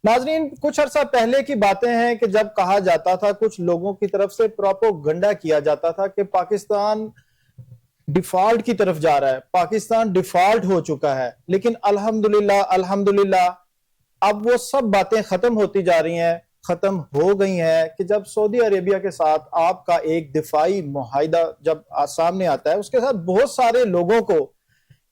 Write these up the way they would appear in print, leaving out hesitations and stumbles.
ناظرین، کچھ عرصہ پہلے کی باتیں ہیں کہ جب کہا جاتا تھا، کچھ لوگوں کی طرف سے پروپوگنڈا کیا جاتا تھا کہ پاکستان ڈیفالٹ کی طرف جا رہا ہے، پاکستان ڈیفالٹ ہو چکا ہے. لیکن الحمدللہ اب وہ سب باتیں ختم ہوتی جا رہی ہیں، ختم ہو گئی ہیں کہ جب سعودی عربیہ کے ساتھ آپ کا ایک دفاعی معاہدہ جب سامنے آتا ہے، اس کے ساتھ بہت سارے لوگوں کو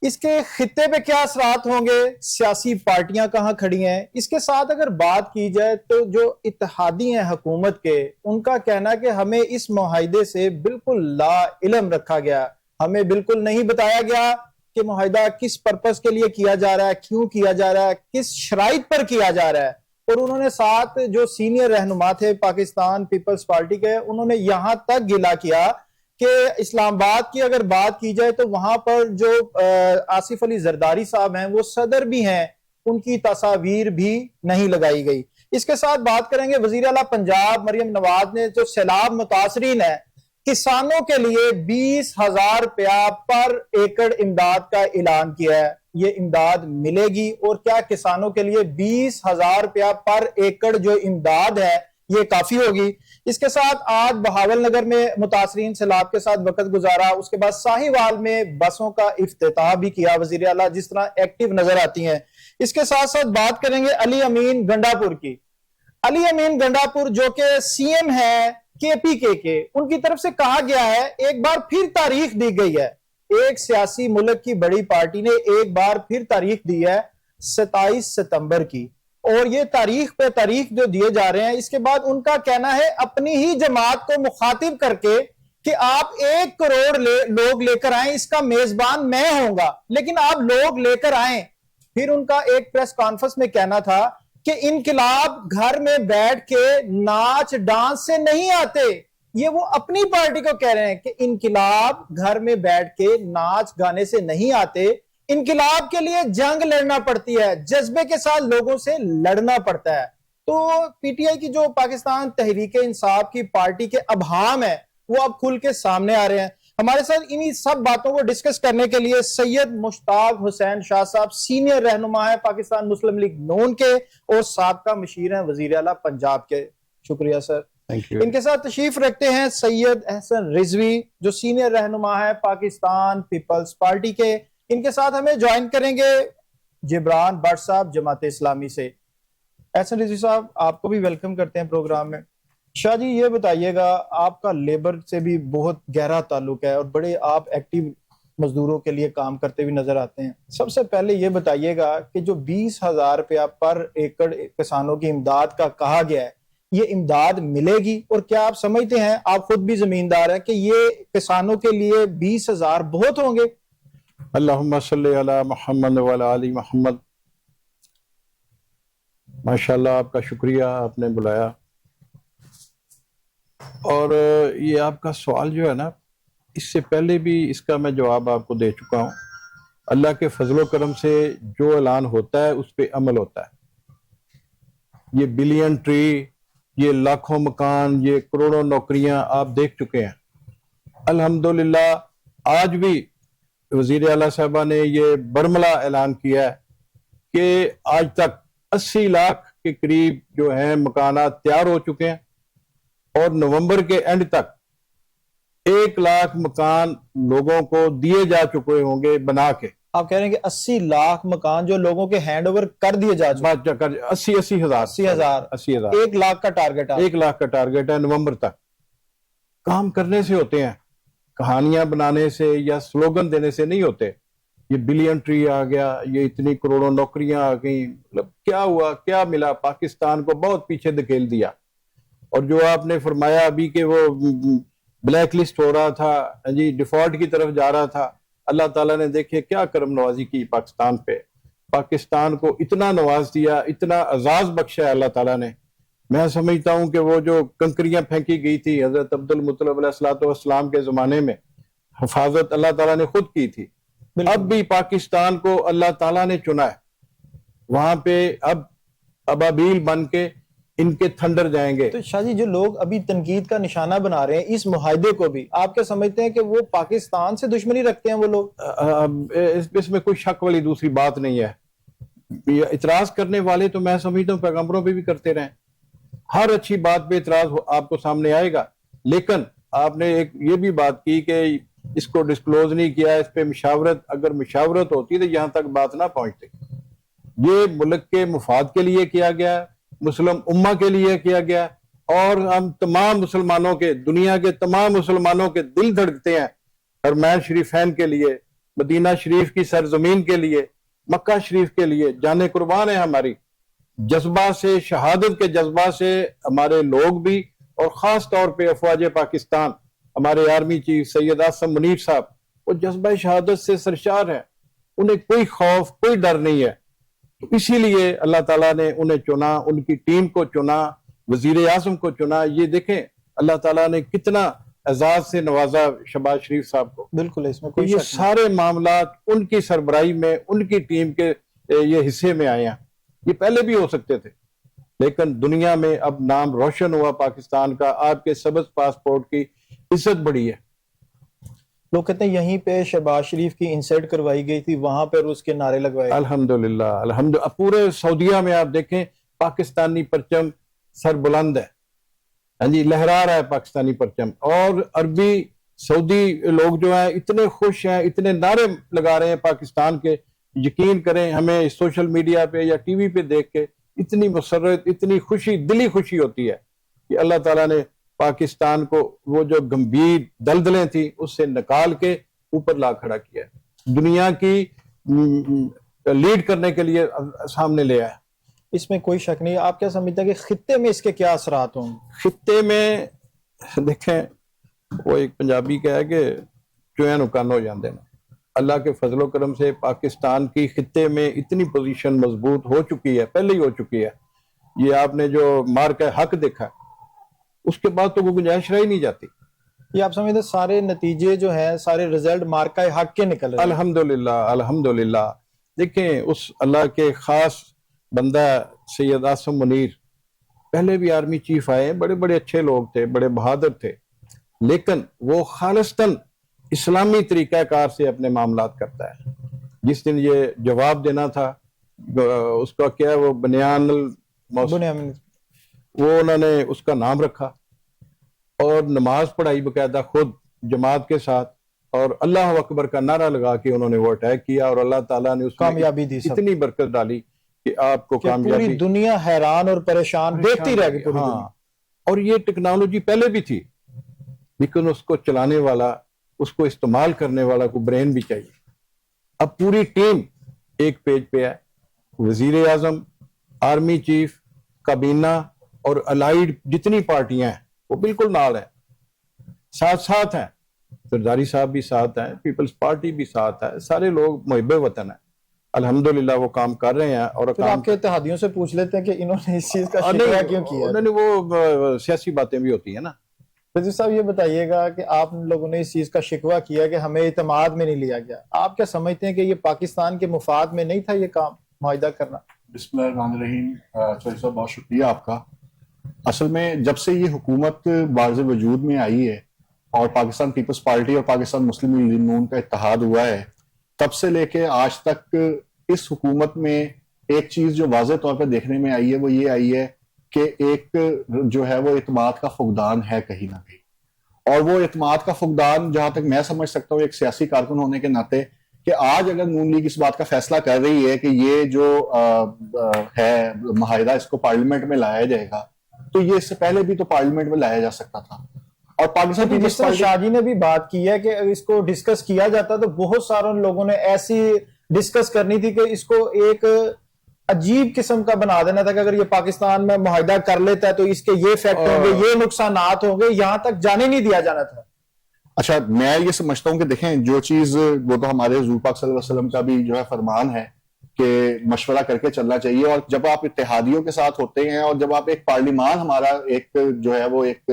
اس کے خطے پہ کیا اثرات ہوں گے، سیاسی پارٹیاں کہاں کھڑی ہیں. اس کے ساتھ اگر بات کی جائے تو جو اتحادی ہیں حکومت کے، ان کا کہنا کہ ہمیں اس معاہدے سے بالکل لا علم رکھا گیا، ہمیں بالکل نہیں بتایا گیا کہ معاہدہ کس پرپس کے لیے کیا جا رہا ہے، کیوں کیا جا رہا ہے، کس شرائط پر کیا جا رہا ہے. اور انہوں نے ساتھ جو سینئر رہنما تھے پاکستان پیپلز پارٹی کے، انہوں نے یہاں تک گلہ کیا کہ اسلام آباد کی اگر بات کی جائے تو وہاں پر جو آصف علی زرداری صاحب ہیں وہ صدر بھی ہیں، ان کی تصاویر بھی نہیں لگائی گئی. اس کے ساتھ بات کریں گے وزیر اعلیٰ پنجاب مریم نواز نے جو سیلاب متاثرین ہیں کسانوں کے لیے 20,000 روپیہ پر ایکڑ امداد کا اعلان کیا ہے. یہ امداد ملے گی اور کیا کسانوں کے لیے 20,000 روپیہ پر ایکڑ جو امداد ہے یہ کافی ہوگی؟ اس کے ساتھ آج بہاول نگر میں متاثرین سیلاب کے ساتھ وقت گزارا، اس کے بعد ساہیوال میں بسوں کا افتتاح بھی کیا وزیر اعلیٰ، جس طرح ایکٹیو نظر آتی ہیں. اس کے ساتھ ساتھ بات کریں گے علی امین گنڈا پور کی. علی امین گنڈا پور جو کہ سی ایم ہے کے پی کے، ان کی طرف سے کہا گیا ہے، ایک بار پھر تاریخ دی گئی ہے، ایک سیاسی ملک کی بڑی پارٹی نے ایک بار پھر تاریخ دی ہے 27 ستمبر کی، اور یہ تاریخ پہ تاریخ جو دیے جا رہے ہیں. اس کے بعد ان کا کہنا ہے اپنی ہی جماعت کو مخاطب کر کے کہ آپ 1 کروڑ لوگ لے کر آئیں، اس کا میزبان میں ہوں گا، لیکن آپ لوگ لے کر آئیں. پھر ان کا ایک پریس کانفرنس میں کہنا تھا کہ انقلاب گھر میں بیٹھ کے ناچ ڈانس سے نہیں آتے. یہ وہ اپنی پارٹی کو کہہ رہے ہیں کہ انقلاب گھر میں بیٹھ کے ناچ گانے سے نہیں آتے، انقلاب کے لیے جنگ لڑنا پڑتی ہے، جذبے کے ساتھ لوگوں سے لڑنا پڑتا ہے. تو پی ٹی آئی کی جو پاکستان تحریک انصاف کی پارٹی کے ابہام ہیں وہ اب کھل کے سامنے آ رہے ہیں. ہمارے ساتھ انہی سب باتوں کو ڈسکس کرنے کے لیے سید مشتاق حسین شاہ صاحب سینئر رہنما ہیں پاکستان مسلم لیگ نون کے اور سابقہ مشیر ہیں وزیر اعلیٰ پنجاب کے. شکریہ سر. ان کے ساتھ تشریف رکھتے ہیں سید احسن رضوی جو سینئر رہنما ہے پاکستان پیپلز پارٹی کے. ان کے ساتھ ہمیں جوائن کریں گے جبران بٹ صاحب جماعت اسلامی سے. احسن رضوی صاحب آپ کو بھی ویلکم کرتے ہیں پروگرام میں. شاہ جی یہ بتائیے گا، آپ کا لیبر سے بھی بہت گہرا تعلق ہے اور بڑے آپ ایکٹیو مزدوروں کے لیے کام کرتے بھی نظر آتے ہیں. سب سے پہلے یہ بتائیے گا کہ جو 20,000 روپیہ پر ایکڑ کسانوں کی امداد کا کہا گیا ہے، یہ امداد ملے گی؟ اور کیا آپ سمجھتے ہیں، آپ خود بھی زمیندار ہیں، کہ یہ کسانوں کے لیے 20,000 بہت ہوں گے؟ اللہم صلی علی محمد وعلی آل محمد. ماشاءاللہ آپ کا شکریہ، آپ نے بلایا. اور یہ آپ کا سوال جو ہے نا، اس سے پہلے بھی اس کا میں جواب آپ کو دے چکا ہوں. اللہ کے فضل و کرم سے جو اعلان ہوتا ہے اس پہ عمل ہوتا ہے. یہ بلین ٹری، یہ لاکھوں مکان، یہ کروڑوں نوکریاں آپ دیکھ چکے ہیں. الحمدللہ آج بھی وزیر اعلیٰ صاحبہ نے یہ برملا اعلان کیا ہے کہ آج تک 80 لاکھ کے قریب جو ہیں مکانات تیار ہو چکے ہیں، اور نومبر کے اینڈ تک 1 لاکھ مکان لوگوں کو دیے جا چکے ہوں گے بنا کے. آپ کہہ رہے ہیں کہ 80 لاکھ مکان جو لوگوں کے ہینڈ اوور کر دیے جا چکے؟ 80 ہزار 1 لاکھ کا ٹارگٹ ہے. 1 لاکھ کا ٹارگٹ ہے نومبر تک. کام کرنے سے ہوتے ہیں، کہانیاں بنانے سے یا سلوگن دینے سے نہیں ہوتے. یہ بلین ٹری آ گیا، یہ اتنی کروڑوں نوکریاں آ گئیں، مطلب کیا ہوا، کیا ملا؟ پاکستان کو بہت پیچھے دھکیل دیا. اور جو آپ نے فرمایا ابھی کہ وہ بلیک لسٹ ہو رہا تھا جی، ڈیفالٹ کی طرف جا رہا تھا، اللہ تعالیٰ نے دیکھے کیا کرم نوازی کی پاکستان پہ. پاکستان کو اتنا نواز دیا، اتنا اعزاز بخشا ہے اللہ تعالیٰ نے. میں سمجھتا ہوں کہ وہ جو کنکریاں پھینکی گئی تھی حضرت عبد المطلب علیہ السلام کے زمانے میں، حفاظت اللہ تعالیٰ نے خود کی تھی. اب بھی پاکستان کو اللہ تعالیٰ نے چنا ہے. وہاں پہ اب ابابیل بن کے ان کے تھنڈر جائیں گے. تو شاہ جی جو لوگ ابھی تنقید کا نشانہ بنا رہے ہیں اس معاہدے کو بھی، آپ کیا سمجھتے ہیں کہ وہ پاکستان سے دشمنی رکھتے ہیں وہ لوگ؟ اس میں کوئی شک والی دوسری بات نہیں ہے. اعتراض کرنے والے تو میں سمجھتا ہوں پیغمبروں پہ بھی کرتے رہیں، ہر اچھی بات پہ اعتراض آپ کو سامنے آئے گا، لیکن آپ نے ایک یہ بھی بات کی کہ اس کو ڈسکلوز نہیں کیا، اس پہ مشاورت، اگر مشاورت ہوتی تو یہاں تک بات نہ پہنچتی۔ یہ ملک کے مفاد کے لیے کیا گیا، مسلم امہ کے لیے کیا گیا، اور ہم تمام مسلمانوں کے، دنیا کے تمام مسلمانوں کے دل دھڑکتے ہیں حرمین شریفین کے لیے، مدینہ شریف کی سرزمین کے لیے، مکہ شریف کے لیے جانیں قربان ہے ہماری۔ جذبہ سے، شہادت کے جذبہ سے ہمارے لوگ بھی، اور خاص طور پہ افواج پاکستان، ہمارے آرمی چیف سید آصم منیر صاحب، وہ جذبہ شہادت سے سرشار ہے، انہیں کوئی خوف، کوئی ڈر نہیں ہے۔ تو اسی لیے اللہ تعالیٰ نے انہیں چنا، ان کی ٹیم کو چنا، وزیر اعظم کو چنا۔ یہ دیکھیں اللہ تعالیٰ نے کتنا اعزاز سے نوازا شہباز شریف صاحب کو۔ بالکل، اس میں تو کوئی یہ شک نہیں۔ سارے معاملات ان کی سربراہی میں، ان کی ٹیم کے یہ حصے میں آئے ہیں۔ یہ پہلے بھی ہو سکتے تھے، لیکن دنیا میں اب نام روشن ہوا پاکستان کا، آپ کے سبز پاسپورٹ کی عزت بڑھی ہے۔ لوگ کہتے ہیں یہیں پہ شہباز شریف کی انسلٹ کروائی گئی تھی، وہاں پہ روس کے نعرے لگوائے گئے۔ الحمدللہ، الحمدللہ، پورے سعودیہ میں آپ دیکھیں پاکستانی پرچم سر بلند ہے، ہاں جی، لہرا رہا ہے پاکستانی پرچم، اور عربی سعودی لوگ جو ہیں اتنے خوش ہیں، اتنے نعرے لگا رہے ہیں پاکستان کے، یقین کریں ہمیں سوشل میڈیا پہ یا ٹی وی پہ دیکھ کے اتنی مسرت، اتنی خوشی، دلی خوشی ہوتی ہے کہ اللہ تعالیٰ نے پاکستان کو وہ جو گمبھیر دلدلیں تھیں اس سے نکال کے اوپر لا کھڑا کیا ہے، دنیا کی لیڈ کرنے کے لیے سامنے لے آیا۔ اس میں کوئی شک نہیں۔ آپ کیا سمجھتے ہیں کہ خطے میں اس کے کیا اثرات ہوں گے؟ خطے میں دیکھیں، وہ ایک پنجابی کہا ہے کہ چوہن کن ہو جاندے نا۔ اللہ کے فضل و کرم سے پاکستان کی خطے میں اتنی پوزیشن مضبوط ہو چکی ہے، پہلے ہی ہو چکی ہے۔ یہ آپ نے جو مارکہ حق دیکھا، اس کے بعد تو وہ گنجائش رہ ہی نہیں جاتی۔ یہ آپ سمجھتے ہیں سارے نتیجے جو ہیں، سارے رزلٹ مارکہ حق کے نکل رہے ہیں؟ الحمدللہ، الحمدللہ۔ دیکھیں اس اللہ کے خاص بندہ سید آصم منیر، پہلے بھی آرمی چیف آئے، بڑے بڑے اچھے لوگ تھے، بڑے بہادر تھے، لیکن وہ خالصتاً اسلامی طریقہ کار سے اپنے معاملات کرتا ہے۔ جس دن یہ جواب دینا تھا، اس کا کیا ہے وہ بنیان بنیامین، وہ انہوں نے اس کا نام رکھا، اور نماز پڑھائی باقاعدہ خود جماعت کے ساتھ، اور اللہ اکبر کا نعرہ لگا کے انہوں نے وہ اٹیک کیا، اور اللہ تعالیٰ نے اس میں کامیابی دی سب، اتنی برکت ڈالی کہ آپ کو کہ کامیابی، پوری دنیا حیران اور پریشان دیکھتی رہ گئی پوری ہاں۔ دنیا۔ اور یہ ٹیکنالوجی پہلے بھی تھی، لیکن اس کو چلانے والا، اس کو استعمال کرنے والا کو برین بھی چاہیے۔ اب پوری ٹیم ایک پیج پہ ہے، وزیر اعظم، آرمی چیف، کابینہ اور الائیڈ جتنی پارٹیاں ہیں وہ بالکل نال ہیں، ساتھ ساتھ ہیں، زرداری صاحب بھی ساتھ ہیں، پیپلز پارٹی بھی ساتھ ہے، سارے لوگ محب وطن ہیں، الحمدللہ وہ کام کر رہے ہیں۔ اور پھر آپ کے اتحادیوں سے پوچھ لیتے ہیں کہ انہوں نے اس چیز کا شکریہ کیوں کیا؟ نہیں، وہ سیاسی باتیں بھی ہوتی ہیں نا۔ وزیر صاحب یہ بتائیے گا کہ آپ لوگوں نے اس چیز کا شکوہ کیا کہ ہمیں اعتماد میں نہیں لیا گیا، آپ کیا سمجھتے ہیں کہ یہ پاکستان کے مفاد میں نہیں تھا یہ کام معاہدہ کرنا؟ بسم اللہ الرحمن الرحیم۔ چوہدری صاحب بہت شکریہ آپ کا۔ اصل میں جب سے یہ حکومت بارز وجود میں آئی ہے اور پاکستان پیپلز پارٹی اور پاکستان مسلم لیگ نون کا اتحاد ہوا ہے، تب سے لے کے آج تک اس حکومت میں ایک چیز جو واضح طور پہ دیکھنے میں آئی ہے وہ یہ آئی ہے کہ ایک جو ہے وہ اعتماد کا فقدان ہے کہیں نہ کہیں، اور وہ اعتماد کا فقدان جہاں تک میں سمجھ سکتا ہوں ایک سیاسی کارکن ہونے کے ناطے، کہ آج اگر نون لیگ اس بات کا فیصلہ کر رہی ہے کہ یہ جو ہے معاہدہ اس کو پارلیمنٹ میں لایا جائے گا، تو یہ اس سے پہلے بھی تو پارلیمنٹ میں لایا جا سکتا تھا۔ اور پاکستان جس طرح شاہ جی نے بھی بات کی ہے کہ اس کو ڈسکس کیا جاتا تو بہت سارے لوگوں نے ایسی ڈسکس کرنی تھی کہ اس کو ایک عجیب قسم کا بنا دینا تھا کہ اگر یہ پاکستان میں معاہدہ کر لیتا ہے تو اس کے یہ فیکٹ ہوں گے، یہ نقصانات ہوں گے، یہاں تک جانے نہیں دیا جانا تھا۔ اچھا، میں یہ سمجھتا ہوں کہ دیکھیں جو چیز وہ تو ہمارے حضور پاک صلی اللہ علیہ وسلم کا بھی جو ہے فرمان ہے کہ مشورہ کر کے چلنا چاہیے، اور جب آپ اتحادیوں کے ساتھ ہوتے ہیں اور جب آپ ایک پارلیمان ہمارا ایک جو ہے وہ ایک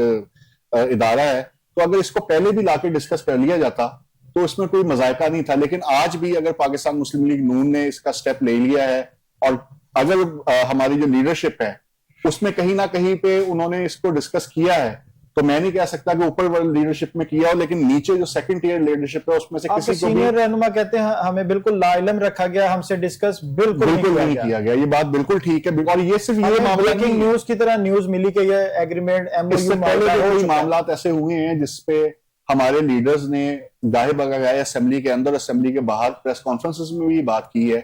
ادارہ ہے، تو اگر اس کو پہلے بھی لا کے ڈسکس کر لیا جاتا تو اس میں کوئی مذائقہ نہیں تھا۔ لیکن آج بھی اگر پاکستان مسلم لیگ نون نے اس کا سٹیپ لے لیا ہے، اور اگر ہماری جو لیڈرشپ ہے اس میں کہیں نہ کہیں پہ انہوں نے اس کو ڈسکس کیا ہے، تو میں نہیں کہہ سکتا کہ اوپر والی لیڈرشپ میں کیا ہو، لیکن نیچے جو سیکنڈ ٹیئر لیڈرشپ ہے اس میں سے آپ کسی کو بھی سینئر رہنما کہتے ہیں ہمیں بالکل لا علم رکھا گیا، ہم سے ڈسکس بالکل نہیں کیا گیا. یہ بات بالکل ٹھیک ہے. اور یہ صرف یہ معاملہ بریکنگ نیوز کی طرح نیوز ملی کہ یہ ایگریمنٹ اس سے پہلے جو کوئی معاملات ایسے ہوئے ہیں جس پہ ہمارے لیڈرز نے گاہے بگائے اسمبلی کے اندر اسمبلی کے باہر پریس کانفرنسز میں بھی بات کی ہے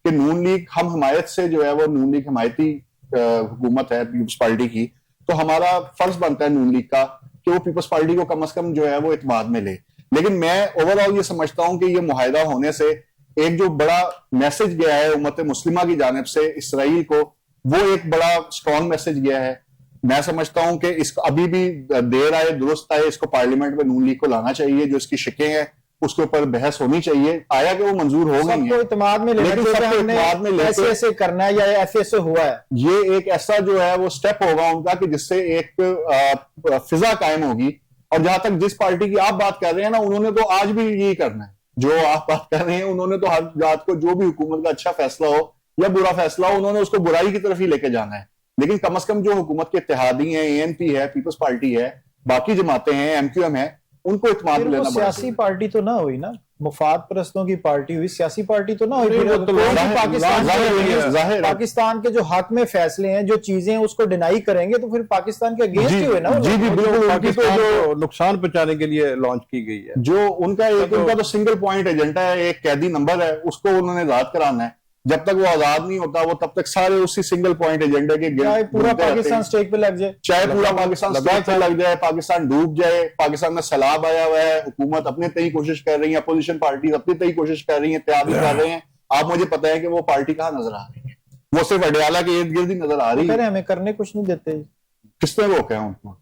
کہ نون لیگ ہم حمایت سے جو ہے وہ نون لیگ حمایتی حکومت ہے پیپلز پارٹی کی، تو ہمارا فرض بنتا ہے نون لیگ کا کہ وہ پیپلز پارٹی کو کم از کم جو ہے وہ اعتماد میں لے. لیکن میں اوور آل یہ سمجھتا ہوں کہ یہ معاہدہ ہونے سے ایک جو بڑا میسج گیا ہے امت مسلمہ کی جانب سے اسرائیل کو، وہ ایک بڑا اسٹرانگ میسج گیا ہے. میں سمجھتا ہوں کہ اس کو ابھی بھی دیر آئے درست آئے، اس کو پارلیمنٹ میں نون لیگ کو لانا چاہیے. جو اس کی شکیں ہیں اس کے اوپر بحث ہونی چاہیے. آیا کہ وہ منظور ہو گئی ہیں، اعتماد میں ایسے ایسے کرنا ہے یا ایسے ایسے ہوا ہے. یہ ایک ایسا جو ہے وہ سٹیپ ہوگا ان کا کہ جس سے ایک فضا قائم ہوگی. اور جہاں تک جس پارٹی کی آپ بات کر رہے ہیں نا، انہوں نے تو آج بھی یہی کرنا ہے جو آپ بات کر رہے ہیں. انہوں نے تو ہر رات کو جو بھی حکومت کا اچھا فیصلہ ہو یا برا فیصلہ ہو، انہوں نے اس کو برائی کی طرف ہی لے کے جانا ہے. لیکن کم از کم جو حکومت کے اتحادی ہیں، اے این پی ہے، پیپلز پارٹی ہے، باقی جماعتیں ہیں، ایم کیو ایم ہے، ان کو اعتماد میں لینا. سیاسی پارٹی تو نہ ہوئی نا، مفاد پرستوں کی پارٹی ہوئی، سیاسی پارٹی تو نہ ہوئی. پاکستان کے جو حق میں فیصلے ہیں، جو چیزیں اس کو ڈینائی کریں گے تو پھر پاکستان کے اگینسٹ ہی ہوئے نا. جی بالکل، پاکستان کو نقصان پہنچانے کے لیے لانچ کی گئی ہے. جو ان کا تو سنگل پوائنٹ ایجنڈا ہے، ایک قیدی نمبر ہے، اس کو انہوں نے آزاد کرانا ہے. جب تک وہ آزاد نہیں ہوتا وہ تب تک سارے اسی سنگل پوائنٹ ایجنڈا کے چاہے پورا پاکستان سٹیک پہ لگ جائے، چاہے پورا پاکستان سٹیک پہ لگ جائے، پاکستان ڈوب جائے، پاکستان میں سیلاب آیا ہوا ہے، حکومت اپنے تئی کوشش کر رہی ہے، اپوزیشن پارٹیز اپنے تئی کوشش کر رہی ہیں، اتحاد کر رہے ہیں. آپ مجھے پتا ہے کہ وہ پارٹی کہاں نظر آ رہی ہے، وہ صرف اڈیالہ کے ارد گرد ہی نظر آ رہی ہے. ہمیں کرنے کچھ نہیں دیتے. کس نے روکا ہے ان کو؟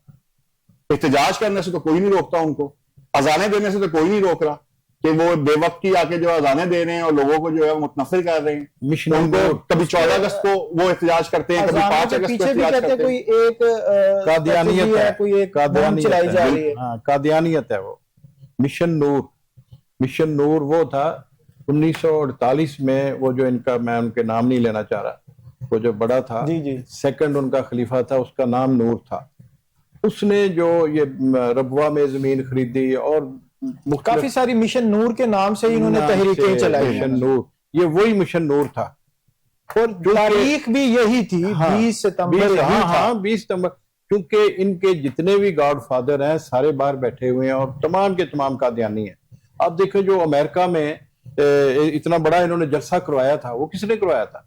احتجاج کرنے سے تو کوئی نہیں روکتا ان کو، اذانیں دینے سے تو کوئی نہیں روک رہا کہ وہ بے وقت کی آ کے جو اذانیں دے رہے ہیں اور لوگوں کو جو ہے متنفر کر رہے ہیں. ان کو کبھی 14 اگست کو وہ احتجاج کرتے ہیں، کبھی 5 اگست کو احتجاج کرتے ہیں. کوئی ایک قادیانیت ہے، کوئی ایک چلائی جا رہی ہے. ہاں قادیانیت ہے وہ. مشن مشن نور وہ تھا 1948 میں، وہ جو ان کا، میں ان کے نام نہیں لینا چاہ رہا، وہ جو بڑا تھا سیکنڈ ان کا خلیفہ تھا، اس کا نام نور تھا. اس نے جو یہ ربوہ میں زمین خریدی اور کافی ساری مشن نور کے نام سے انہوں نے تحریکیں چلائی. مشن نور، یہ وہی مشن نور تھا. اور تاریخ بھی یہی تھی، 20 ستمبر. ہاں 20 ستمبر، کیونکہ ان کے جتنے بھی گاڈ فادر ہیں سارے باہر بیٹھے ہوئے ہیں اور تمام کے تمام قادیانی ہیں. آپ دیکھیں جو امریکہ میں اتنا بڑا انہوں نے جلسہ کروایا تھا، وہ کس نے کروایا تھا؟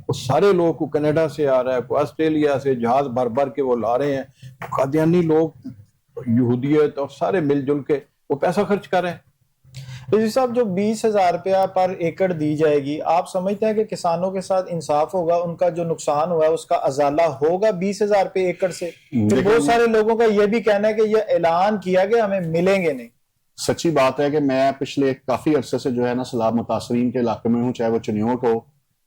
وہ سارے لوگ کو کینیڈا سے آ رہا ہے، کو آسٹریلیا سے جہاز بھر بھر کے وہ لا رہے ہیں. قادیانی لوگ، یہودیت اور سارے مل جل کے وہ پیسہ خرچ کر رہے ہیں. رضوی صاحب، جو 20,000 روپیہ پر ایکڑ دی جائے گی، آپ سمجھتے ہیں کہ کسانوں کے ساتھ انصاف ہوگا؟ ان کا جو نقصان ہوا ہے اس کا ازالہ ہوگا 20,000 روپے ایکڑ سے؟ پھر بہت سارے لوگوں کا یہ بھی کہنا ہے کہ یہ اعلان کیا کہ ہمیں ملیں گے نہیں. سچی بات ہے کہ میں پچھلے کافی عرصے سے جو ہے نا سیلاب متاثرین کے علاقے میں ہوں، چاہے وہ چنیوٹ ہو،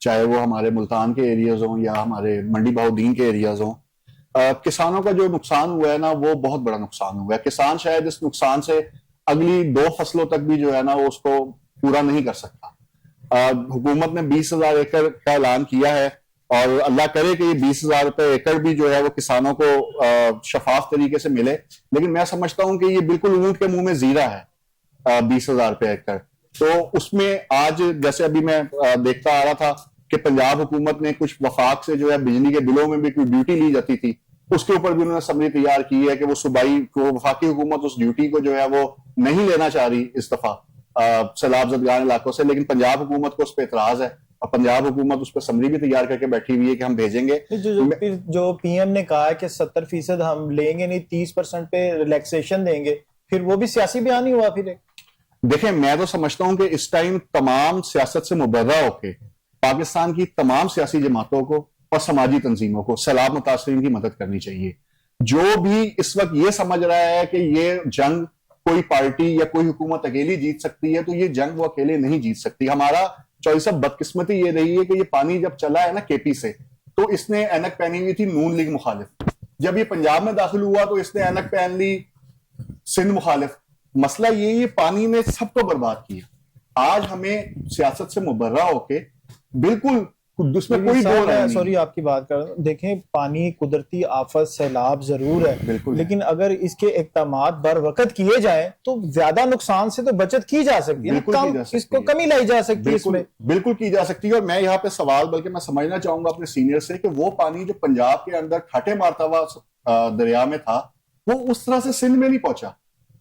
چاہے وہ ہمارے ملتان کے ایریاز ہوں یا ہمارے منڈی بہاؤدین کے ایریاز ہوں. کسانوں کا جو نقصان ہوا ہے نا وہ بہت بڑا نقصان ہوا ہے. کسان شاید اس نقصان سے اگلی 2 فصلوں تک بھی جو ہے نا وہ اس کو پورا نہیں کر سکتا. حکومت نے 20,000 ایکڑ کا اعلان کیا ہے اور اللہ کرے کہ یہ 20,000 روپے ایکڑ بھی جو ہے وہ کسانوں کو شفاف طریقے سے ملے. لیکن میں سمجھتا ہوں کہ یہ بالکل اونٹ کے منہ میں زیرہ ہے 20,000 روپے ایکڑ. تو اس میں آج جیسے ابھی میں دیکھتا آ رہا تھا کہ پنجاب حکومت نے کچھ وفاق سے جو ہے بجلی کے بلوں میں بھی کوئی ڈیوٹی لی جاتی تھی، اس کے اوپر بھی انہوں نے سمری تیار کی ہے کہ وہ صوبائی وفاقی حکومت اس ڈیوٹی کو جو ہے وہ نہیں لینا چاہ رہی اس دفعہ سیلاب زدگان علاقوں سے. لیکن پنجاب حکومت کو اس پہ اعتراض ہے اور پنجاب حکومت اس پہ سمری بھی تیار کر کے بیٹھی ہوئی ہے کہ ہم بھیجیں گے. جو پی ایم نے کہا ہے کہ 70% ہم لیں گے نہیں، 30% پہ ریلیکسیشن دیں گے، پھر وہ بھی سیاسی بیان ہی ہوا. پھر دیکھیں، میں تو سمجھتا ہوں کہ اس ٹائم تمام سیاست سے مبرہ ہو کے پاکستان کی تمام سیاسی جماعتوں کو اور سماجی تنظیموں کو سیلاب متاثرین کی مدد کرنی چاہیے. جو بھی اس وقت یہ سمجھ رہا ہے کہ یہ جنگ کوئی پارٹی یا کوئی حکومت اکیلی جیت سکتی ہے، تو یہ جنگ وہ اکیلے نہیں جیت سکتی. ہمارا چوائس آف بدقسمتی یہ رہی ہے کہ یہ پانی جب چلا ہے نا کے پی سے، تو اس نے اینک پہنی ہوئی تھی نون لیگ مخالف. جب یہ پنجاب میں داخل ہوا تو اس نے اینک پہن لی سندھ مخالف. مسئلہ یہ پانی نے سب کو برباد کیا. آج ہمیں سیاست سے مبرہ ہو کے بالکل اس میں کوئی دو رائے نہیں. سوری آپ کی بات کر رہا ہوں. دیکھیں پانی قدرتی آفت سیلاب ضرور ہے بالکل، لیکن اگر اس کے اقدامات بر وقت کیے جائیں تو زیادہ نقصان سے تو بچت کی جا سکتی ہے، اس کو کمی لائی جا سکتی ہے. اس میں بالکل کی جا سکتی ہے. اور میں یہاں پہ سوال بلکہ میں سمجھنا چاہوں گا اپنے سینئر سے کہ وہ پانی جو پنجاب کے اندر ٹھاٹے مارتا ہوا دریا میں تھا وہ اس طرح سے سندھ میں نہیں پہنچا.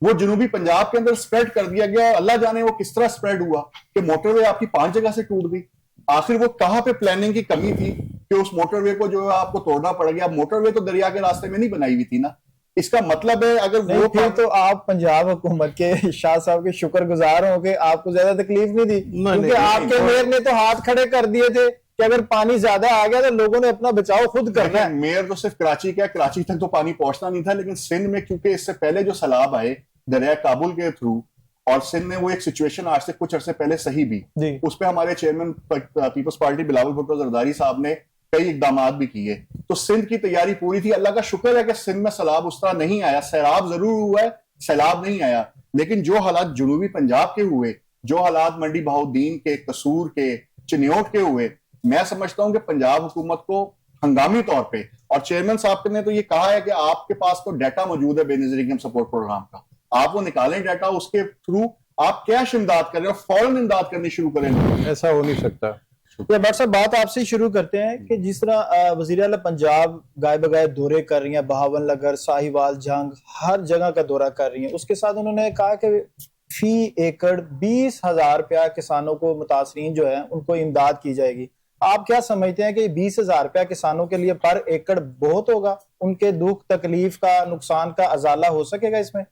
وہ جنوبی پنجاب کے اندر سپریڈ کر دیا گیا. اللہ جانے وہ کس طرح سپریڈ ہوا کہ موٹر وے آپ کی 5 جگہ سے ٹوٹ گئی. آخر وہ کہاں پہ پلاننگ کی کمی تھی کہ اس موٹر وے کو جو ہے آپ کو توڑنا پڑ گیا. موٹر وے تو دریا کے راستے میں نہیں بنائی ہوئی تھی نا. اس کا مطلب ہے اگر وہ پھر تو آپ پنجاب حکومت کے شاہ صاحب کے شکر گزار ہوں کہ آپ کو زیادہ تکلیف نہیں دی کیونکہ آپ کے میئر نے تو ہاتھ کھڑے کر دیے تھے کہ اگر پانی زیادہ آ گیا تو لوگوں نے اپنا بچاؤ خود کرنا ہے. میئر تو صرف کراچی کا، کراچی تک تو پانی پہنچنا نہیں تھا لیکن سندھ میں کیونکہ اس سے پہلے جو سیلاب آئے دریا کابل کے تھرو اور سندھ میں وہ ایک سچویشن آج سے کچھ عرصے پہلے صحیح بھی اس پہ ہمارے چیئرمین پیپلز پارٹی بلاول بھٹو زرداری صاحب نے کئی اقدامات بھی کیے. تو سندھ کی تیاری پوری تھی. اللہ کا شکر ہے کہ سندھ میں سیلاب اس طرح نہیں آیا. سیلاب ضرور ہوا ہے، سیلاب نہیں آیا. لیکن جو حالات جنوبی پنجاب کے ہوئے، جو حالات منڈی بہاؤالدین کے، قصور کے، چنیوٹ کے ہوئے، میں سمجھتا ہوں کہ پنجاب حکومت کو ہنگامی طور پہ، اور چیئرمین صاحب نے تو یہ کہا ہے کہ آپ کے پاس تو ڈیٹا موجود ہے بے نظیر انکم سپورٹ پروگرام کا، آپ وہ نکالیں ڈیٹا، اس کے تھرو آپ کیش امداد کریں اور فوراً امداد کرنی شروع کریں. ایسا ہو نہیں سکتا. بٹ صاحب بات آپ سے شروع کرتے ہیں کہ جس طرح وزیر اعلیٰ پنجاب گائے بگائے دورے کر رہی ہیں، بہاول نگر، ساہیوال، جنگ، ہر جگہ کا دورہ کر رہی ہیں. اس کے ساتھ انہوں نے کہا کہ فی ایکڑ 20,000 روپیہ کسانوں کو، متاثرین جو ہیں ان کو امداد کی جائے گی. آپ کیا سمجھتے ہیں کہ 20,000 روپیہ کسانوں کے لیے پر ایکڑ بہت ہوگا؟ ان کے دکھ تکلیف کا، نقصان کا ازالہ ہو سکے گا اس میں؟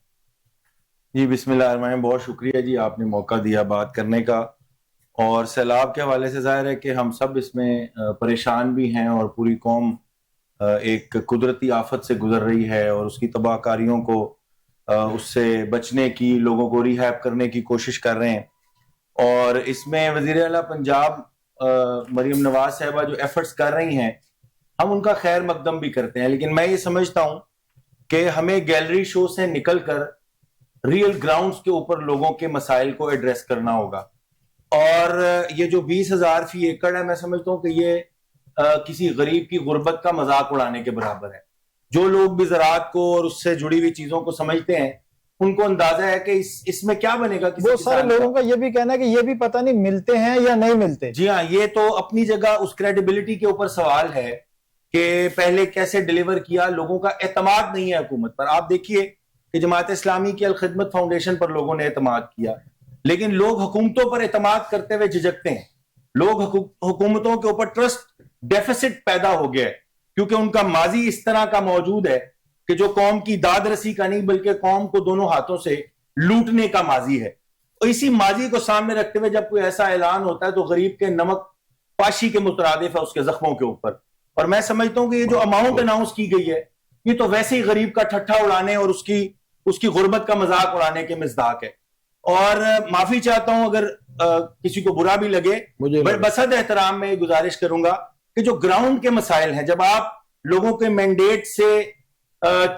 جی بسم اللہ الرحمن الرحیم. بہت شکریہ جی، آپ نے موقع دیا بات کرنے کا. اور سیلاب کے حوالے سے ظاہر ہے کہ ہم سب اس میں پریشان بھی ہیں اور پوری قوم ایک قدرتی آفت سے گزر رہی ہے اور اس کی تباہ کاریوں کو، اس سے بچنے کی، لوگوں کو ریہیب کرنے کی کوشش کر رہے ہیں. اور اس میں وزیر اعلیٰ پنجاب مریم نواز صاحبہ جو ایفرٹس کر رہی ہیں، ہم ان کا خیر مقدم بھی کرتے ہیں. لیکن میں یہ سمجھتا ہوں کہ ہمیں گیلری شو سے نکل کر ریئل گراؤنڈز کے اوپر لوگوں کے مسائل کو ایڈریس کرنا ہوگا. اور یہ جو 20,000 فی ایکڑ ہے، میں سمجھتا ہوں کہ یہ کسی غریب کی غربت کا مذاق اڑانے کے برابر ہے. جو لوگ بھی زراعت کو اور اس سے جڑی ہوئی چیزوں کو سمجھتے ہیں ان کو اندازہ ہے کہ اس میں کیا بنے گا. بہت سارے لوگوں کا یہ بھی کہنا ہے کہ یہ بھی پتہ نہیں ملتے ہیں یا نہیں ملتے. جی ہاں، یہ تو اپنی جگہ اس کریڈیبلٹی کے اوپر سوال ہے کہ پہلے کیسے ڈیلیور کیا. لوگوں کا اعتماد نہیں ہے حکومت پر. آپ دیکھیے کہ جماعت اسلامی کی الخدمت فاؤنڈیشن پر لوگوں نے اعتماد کیا، لیکن لوگ حکومتوں پر اعتماد کرتے ہوئے جھجکتے ہیں. لوگ حکومتوں کے اوپر ٹرسٹ ڈیفیسٹ پیدا ہو گیا ہے کیونکہ ان کا ماضی اس طرح کا موجود ہے کہ جو قوم کی داد رسی کا نہیں بلکہ قوم کو دونوں ہاتھوں سے لوٹنے کا ماضی ہے. اور اسی ماضی کو سامنے رکھتے ہوئے جب کوئی ایسا اعلان ہوتا ہے تو غریب کے نمک پاشی کے مترادف ہے اس کے زخموں کے اوپر. اور میں سمجھتا ہوں کہ یہ جو اماؤنٹ اناؤنس کی گئی ہے یہ تو ویسے ہی غریب کا ٹھٹھا اڑانے اور اس کی غربت کا مذاق اڑانے کے مصداق ہے. اور معافی چاہتا ہوں اگر کسی کو برا بھی لگے، بصد احترام میں گزارش کروں گا کہ جو گراؤنڈ کے مسائل ہیں، جب آپ لوگوں کے مینڈیٹ سے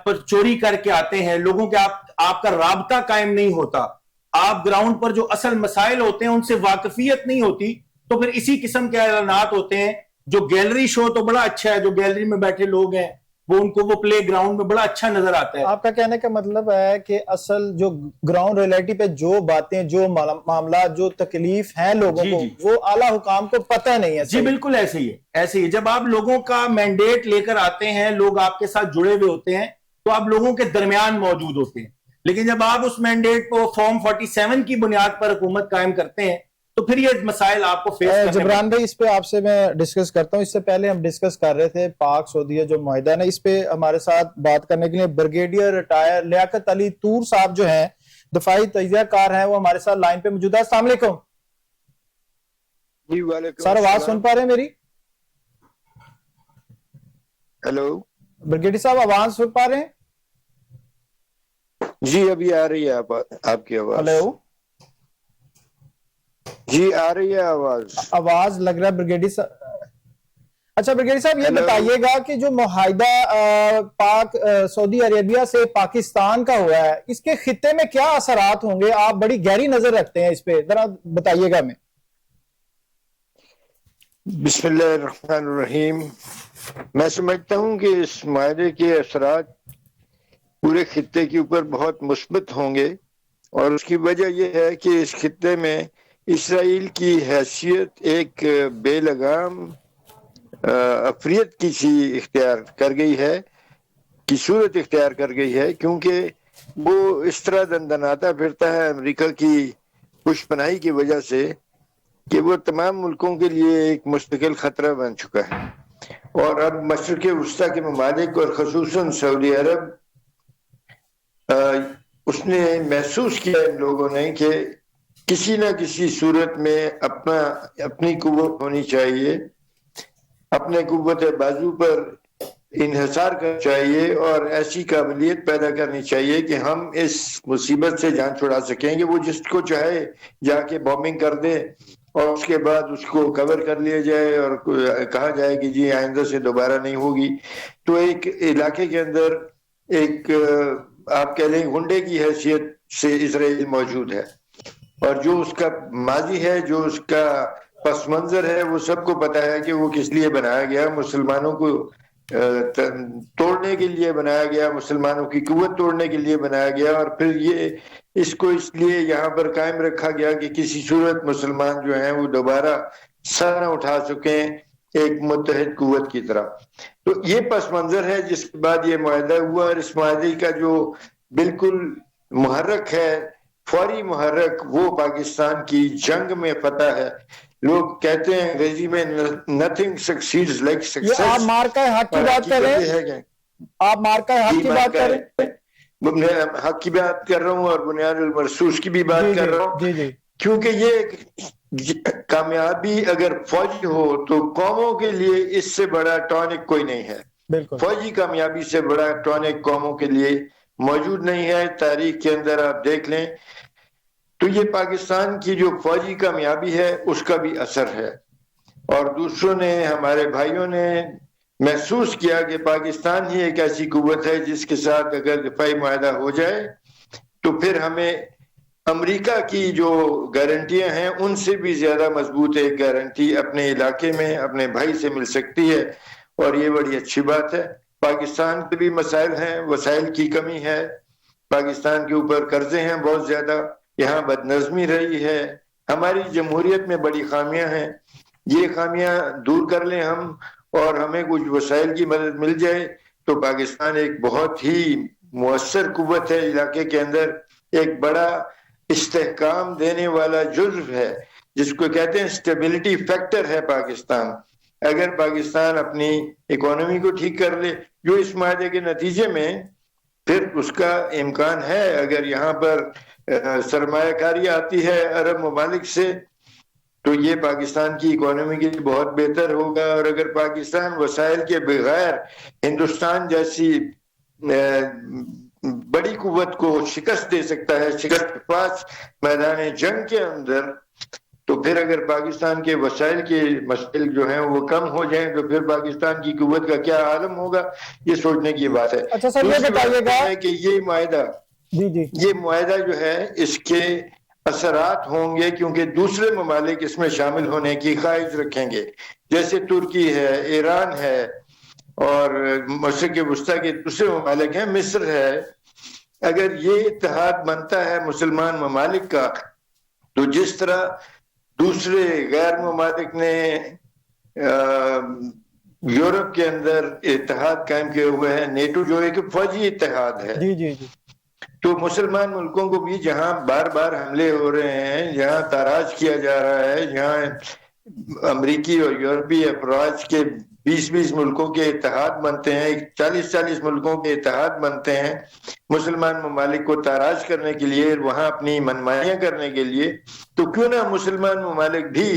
پر چوری کر کے آتے ہیں، لوگوں کے آپ کا رابطہ قائم نہیں ہوتا، آپ گراؤنڈ پر جو اصل مسائل ہوتے ہیں ان سے واقفیت نہیں ہوتی، تو پھر اسی قسم کے اعلانات ہوتے ہیں. جو گیلری شو تو بڑا اچھا ہے، جو گیلری میں بیٹھے لوگ ہیں وہ پلے گراؤنڈ میں بڑا اچھا نظر آتا ہے. آپ کا کہنے کا مطلب ہے کہ اصل جو گراؤنڈ ریئلٹی پہ جو باتیں، جو معاملات، جو تکلیف ہیں لوگوں کو، وہ اعلیٰ حکام کو پتہ نہیں ہے. جی بالکل ایسے ہی ہے، ایسے ہی. جب آپ لوگوں کا مینڈیٹ لے کر آتے ہیں، لوگ آپ کے ساتھ جڑے ہوئے ہوتے ہیں تو آپ لوگوں کے درمیان موجود ہوتے ہیں. لیکن جب آپ اس مینڈیٹ کو فارم 47 کی بنیاد پر حکومت قائم کرتے ہیں تو پھر یہ مسائل آپ کو فیس کرنے. جبران بھائی، اس پہ آپ سے میں ڈسکس کرتا ہوں. اس سے پہلے ہم ڈسکس کر رہے تھے پاک سعودیہ جو معاہدہ ہے، اس پہ ہمارے ساتھ بات کرنے کے لیے بریگیڈیئر ریٹائر لیاقت علی طور صاحب جو ہیں، دفاعی تجزیہ کار ہیں، وہ ہمارے ساتھ لائن پہ موجود ہے. السلام علیکم. جی وعلیکم. سر آواز سن پا رہے ہیں میری؟ ہیلو بریگیڈیئر صاحب آواز سن پا رہے ہیں؟ جی ابھی آ رہی ہے آپ کی آواز. ہلو جی آ رہی ہے آواز لگ رہا ہے بریگیڈیئر صاحب. اچھا بریگیڈیئر صاحب یہ بتائیے گا کہ جو معاہدہ پاک سعودی عربیہ سے پاکستان کا ہوا ہے، اس کے خطے میں کیا اثرات ہوں گے؟ آپ بڑی گہری نظر رکھتے ہیں اس پہ، ذرا بتائیے گا. میں بسم اللہ الرحمن الرحیم. میں سمجھتا ہوں کہ اس معاہدے کے اثرات پورے خطے کے اوپر بہت مثبت ہوں گے، اور اس کی وجہ یہ ہے کہ اس خطے میں اسرائیل کی حیثیت ایک بے لگام افریت کی سی اختیار کر گئی ہے، کی صورت اختیار کر گئی ہے، کیونکہ وہ اس طرح دندناتا پھرتا ہے امریکہ کی پشپناہی کی وجہ سے کہ وہ تمام ملکوں کے لیے ایک مستقل خطرہ بن چکا ہے. اور اب مشرق وسطیٰ کے ممالک اور خصوصاً سعودی عرب اس نے محسوس کیا ان لوگوں نے کہ کسی نہ کسی صورت میں اپنی قوت ہونی چاہیے، اپنے قوت بازو پر انحصار کرنا چاہیے اور ایسی قابلیت پیدا کرنی چاہیے کہ ہم اس مصیبت سے جان چھڑا سکیں کہ وہ جس کو چاہے جا کے بومبنگ کر دے اور اس کے بعد اس کو کور کر لیا جائے اور کہا جائے کہ جی آئندہ سے دوبارہ نہیں ہوگی. تو ایک علاقے کے اندر ایک آپ کہہ لیں گنڈے کی حیثیت سے اسرائیل موجود ہے، اور جو اس کا ماضی ہے، جو اس کا پس منظر ہے، وہ سب کو پتا ہے کہ وہ کس لیے بنایا گیا. مسلمانوں کو توڑنے کے لیے بنایا گیا، مسلمانوں کی قوت توڑنے کے لیے بنایا گیا، اور پھر یہ اس کو اس لیے یہاں پر قائم رکھا گیا کہ کسی صورت مسلمان جو ہیں وہ دوبارہ سر نہ اٹھا سکیں ایک متحد قوت کی طرح. تو یہ پس منظر ہے جس کے بعد یہ معاہدہ ہوا، اور اس معاہدے کا جو بالکل محرک ہے، فوری محرک، وہ پاکستان کی جنگ میں فتح ہے. لوگ کہتے ہیں انگریزی میں nothing succeeds like success. یہ آپ مارکہ حق کی بات کر رہے ہیں؟ آپ مارکہ حق کی بات کر رہے ہیں؟ حق کی بات کر رہا ہوں اور بنیاد المرسوس کی بھی بات کر رہا ہوں، کیونکہ یہ کامیابی اگر فوجی ہو تو قوموں کے لیے اس سے بڑا ٹونک کوئی نہیں ہے. فوجی کامیابی سے بڑا ٹونک قوموں کے لیے موجود نہیں ہے. تاریخ کے اندر آپ دیکھ لیں تو یہ پاکستان کی جو فوجی کامیابی ہے اس کا بھی اثر ہے، اور دوسروں نے، ہمارے بھائیوں نے محسوس کیا کہ پاکستان ہی ایک ایسی قوت ہے جس کے ساتھ اگر دفاعی معاہدہ ہو جائے تو پھر ہمیں امریکہ کی جو گارنٹیاں ہیں ان سے بھی زیادہ مضبوط ایک گارنٹی اپنے علاقے میں اپنے بھائی سے مل سکتی ہے، اور یہ بڑی اچھی بات ہے. پاکستان کے بھی مسائل ہیں، وسائل کی کمی ہے، پاکستان کے اوپر قرضے ہیں بہت زیادہ، یہاں بد نظمی رہی ہے، ہماری جمہوریت میں بڑی خامیاں ہیں. یہ خامیاں دور کر لیں ہم اور ہمیں کچھ وسائل کی مدد مل جائے تو پاکستان ایک بہت ہی مؤثر قوت ہے علاقے کے اندر، ایک بڑا استحکام دینے والا جزو ہے جس کو کہتے ہیں اسٹیبلٹی فیکٹر ہے پاکستان. اگر پاکستان اپنی اکانومی کو ٹھیک کر لے، جو اس معاہدے کے نتیجے میں پھر اس کا امکان ہے، اگر یہاں پر سرمایہ کاری آتی ہے عرب ممالک سے تو یہ پاکستان کی اکانومی کے لیے بہت بہتر ہوگا. اور اگر پاکستان وسائل کے بغیر ہندوستان جیسی بڑی قوت کو شکست دے سکتا ہے، شکست پاس میدان جنگ کے اندر، تو پھر اگر پاکستان کے وسائل کے مسائل جو ہیں وہ کم ہو جائیں تو پھر پاکستان کی قوت کا کیا عالم ہوگا، یہ سوچنے کی بات ہے. اچھا سر، یہ بتائیے گا کہ یہ معاہدہ جو ہے اس کے اثرات ہوں گے کیونکہ دوسرے ممالک اس میں شامل ہونے کی خواہش رکھیں گے، جیسے ترکی ہے، ایران ہے، اور مشرق وسطیٰ کے دوسرے ممالک ہیں، مصر ہے. اگر یہ اتحاد بنتا ہے مسلمان ممالک کا تو جس طرح دوسرے غیر ممالک نے یورپ کے اندر اتحاد قائم کیے ہوئے ہیں، نیٹو جو ایک فوجی اتحاد ہے، تو مسلمان ملکوں کو بھی جہاں بار بار حملے ہو رہے ہیں، جہاں تاراج کیا جا رہا ہے، جہاں امریکی اور یورپی افواج کے 20 ملکوں کے اتحاد بنتے ہیں، 40 ملکوں کے اتحاد بنتے ہیں مسلمان ممالک کو تاراج کرنے کے لیے، وہاں اپنی منمانیاں کرنے کے لیے، تو کیوں نہ مسلمان ممالک بھی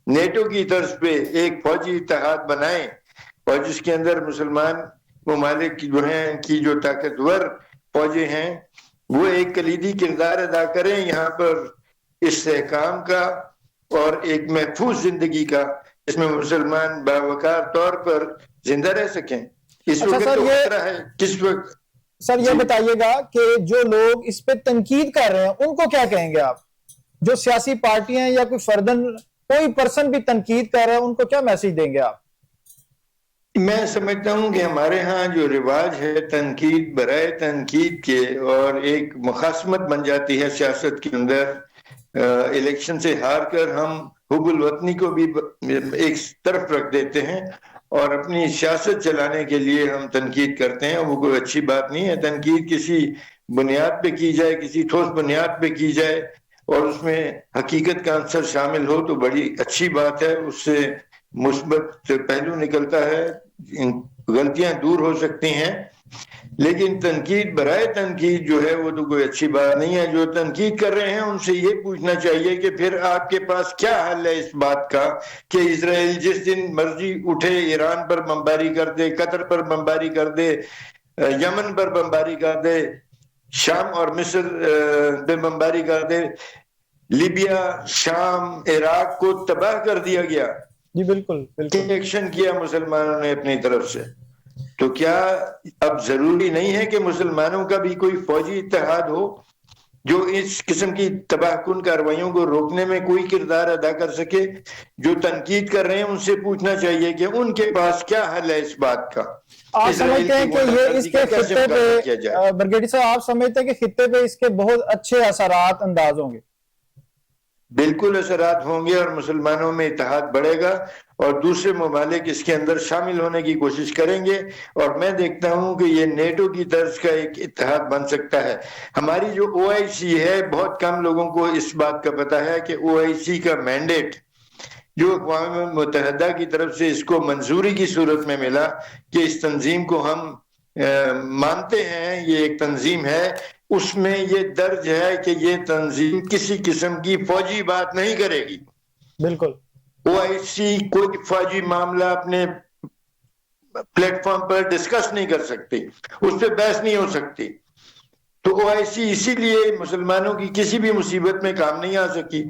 نیٹو کی طرز پہ ایک فوجی اتحاد بنائیں، اور جس کے اندر مسلمان ممالک جو ہیں کی جو طاقتور فوجیں ہیں وہ ایک کلیدی کردار ادا کریں یہاں پر استحکام کا اور ایک محفوظ زندگی کا، اس میں مسلمان باوقار طور پر زندہ رہ سکیں. اس وقت تو خطرہ ہے کس وقت. سر یہ بتائیے گا کہ جو لوگ اس پہ تنقید کر رہے ہیں ان کو کیا کہیں گے آپ، جو سیاسی پارٹیاں یا کوئی فردن کوئی پرسن بھی تنقید کر رہا ہے، ان کو کیا میسج دیں گے آپ؟ میں سمجھتا ہوں کہ ہمارے ہاں جو رواج ہے تنقید برائے تنقید کے، اور ایک مخاصمت بن جاتی ہے سیاست کے اندر، الیکشن سے ہار کر ہم حب الوطنی کو بھی ایک طرف رکھ دیتے ہیں اور اپنی سیاست چلانے کے لیے ہم تنقید کرتے ہیں، وہ کوئی اچھی بات نہیں ہے۔ تنقید کسی بنیاد پہ کی جائے، کسی ٹھوس بنیاد پہ کی جائے اور اس میں حقیقت کا عنصر شامل ہو تو بڑی اچھی بات ہے، اس سے مثبت پہلو نکلتا ہے، غلطیاں دور ہو سکتی ہیں۔ لیکن تنقید برائے تنقید جو ہے وہ تو کوئی اچھی بات نہیں ہے۔ جو تنقید کر رہے ہیں ان سے یہ پوچھنا چاہیے کہ پھر آپ کے پاس کیا حل ہے اس بات کا کہ اسرائیل جس دن مرضی اٹھے ایران پر بمباری کر دے، قطر پر بمباری کر دے، یمن پر بمباری کر دے، شام اور مصر پہ بمباری کر دے، لیبیا، شام، عراق کو تباہ کر دیا گیا۔ جی بالکل بالکل ایکشن کیا مسلمانوں نے اپنی طرف سے، تو کیا اب ضروری نہیں ہے کہ مسلمانوں کا بھی کوئی فوجی اتحاد ہو جو اس قسم کی تباہ کن کارروائیوں کو روکنے میں کوئی کردار ادا کر سکے؟ جو تنقید کر رہے ہیں ان سے پوچھنا چاہیے کہ ان کے پاس کیا حل ہے اس بات کا۔ آپ سمجھتے ہیں کہ یہ اس کے خطے پہ، برگیڈی صاحب آپ سمجھتے ہیں کہ خطے پہ اس کے بہت اچھے اثرات انداز ہوں گے؟ بالکل اثرات ہوں گے، اور مسلمانوں میں اتحاد بڑھے گا اور دوسرے ممالک اس کے اندر شامل ہونے کی کوشش کریں گے، اور میں دیکھتا ہوں کہ یہ نیٹو کی طرز کا ایک اتحاد بن سکتا ہے۔ ہماری جو OIC ہے، بہت کم لوگوں کو اس بات کا پتہ ہے کہ OIC کا مینڈیٹ جو اقوام متحدہ کی طرف سے اس کو منظوری کی صورت میں ملا کہ اس تنظیم کو ہم مانتے ہیں، یہ ایک تنظیم ہے، اس میں یہ درج ہے کہ یہ تنظیم کسی قسم کی فوجی بات نہیں کرے گی۔ بالکل OIC کوئی فوجی معاملہ اپنے پلیٹ فارم پر ڈسکس نہیں کر سکتی، اس پہ بحث نہیں ہو سکتی۔ تو OIC اسی لیے مسلمانوں کی کسی بھی مصیبت میں کام نہیں آ سکی۔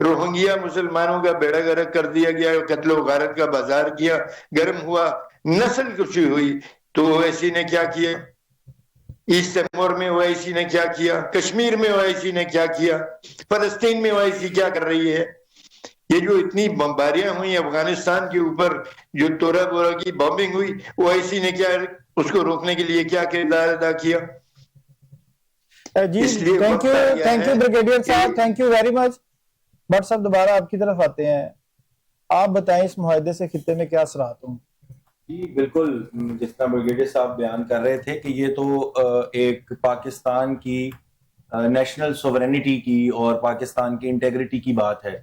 روہنگیا مسلمانوں کا بیڑا گرک کر دیا گیا، قتل و غارت کا بازار کیا، گرم ہوا، نسل کشی ہوئی، تو OIC نے کیا کیا؟ ایسٹ تیمور میں OIC نے کیا کیا؟ کشمیر میں OIC نے کیا کیا؟ فلسطین میں OIC کیا کر رہی ہے؟ یہ جو اتنی بمباریاں ہوئی افغانستان کے اوپر، جو تورا بورا کی بمبنگ ہوئی، OIC نے کیا اس کو روکنے کے لیے کیا کردار ادا کیا؟ جی تھینک یو بریگیڈیئر صاحب، thank you very much. But صاحب دوبارہ آپ کی طرف آتے ہیں، آپ بتائیں اس معاہدے سے خطے میں کیا اثرات ہوں؟ جی بالکل، جس طرح بریگیڈیئر صاحب بیان کر رہے تھے کہ یہ تو ایک پاکستان کی نیشنل سوورینٹی کی اور پاکستان کی انٹیگریٹی کی بات ہے۔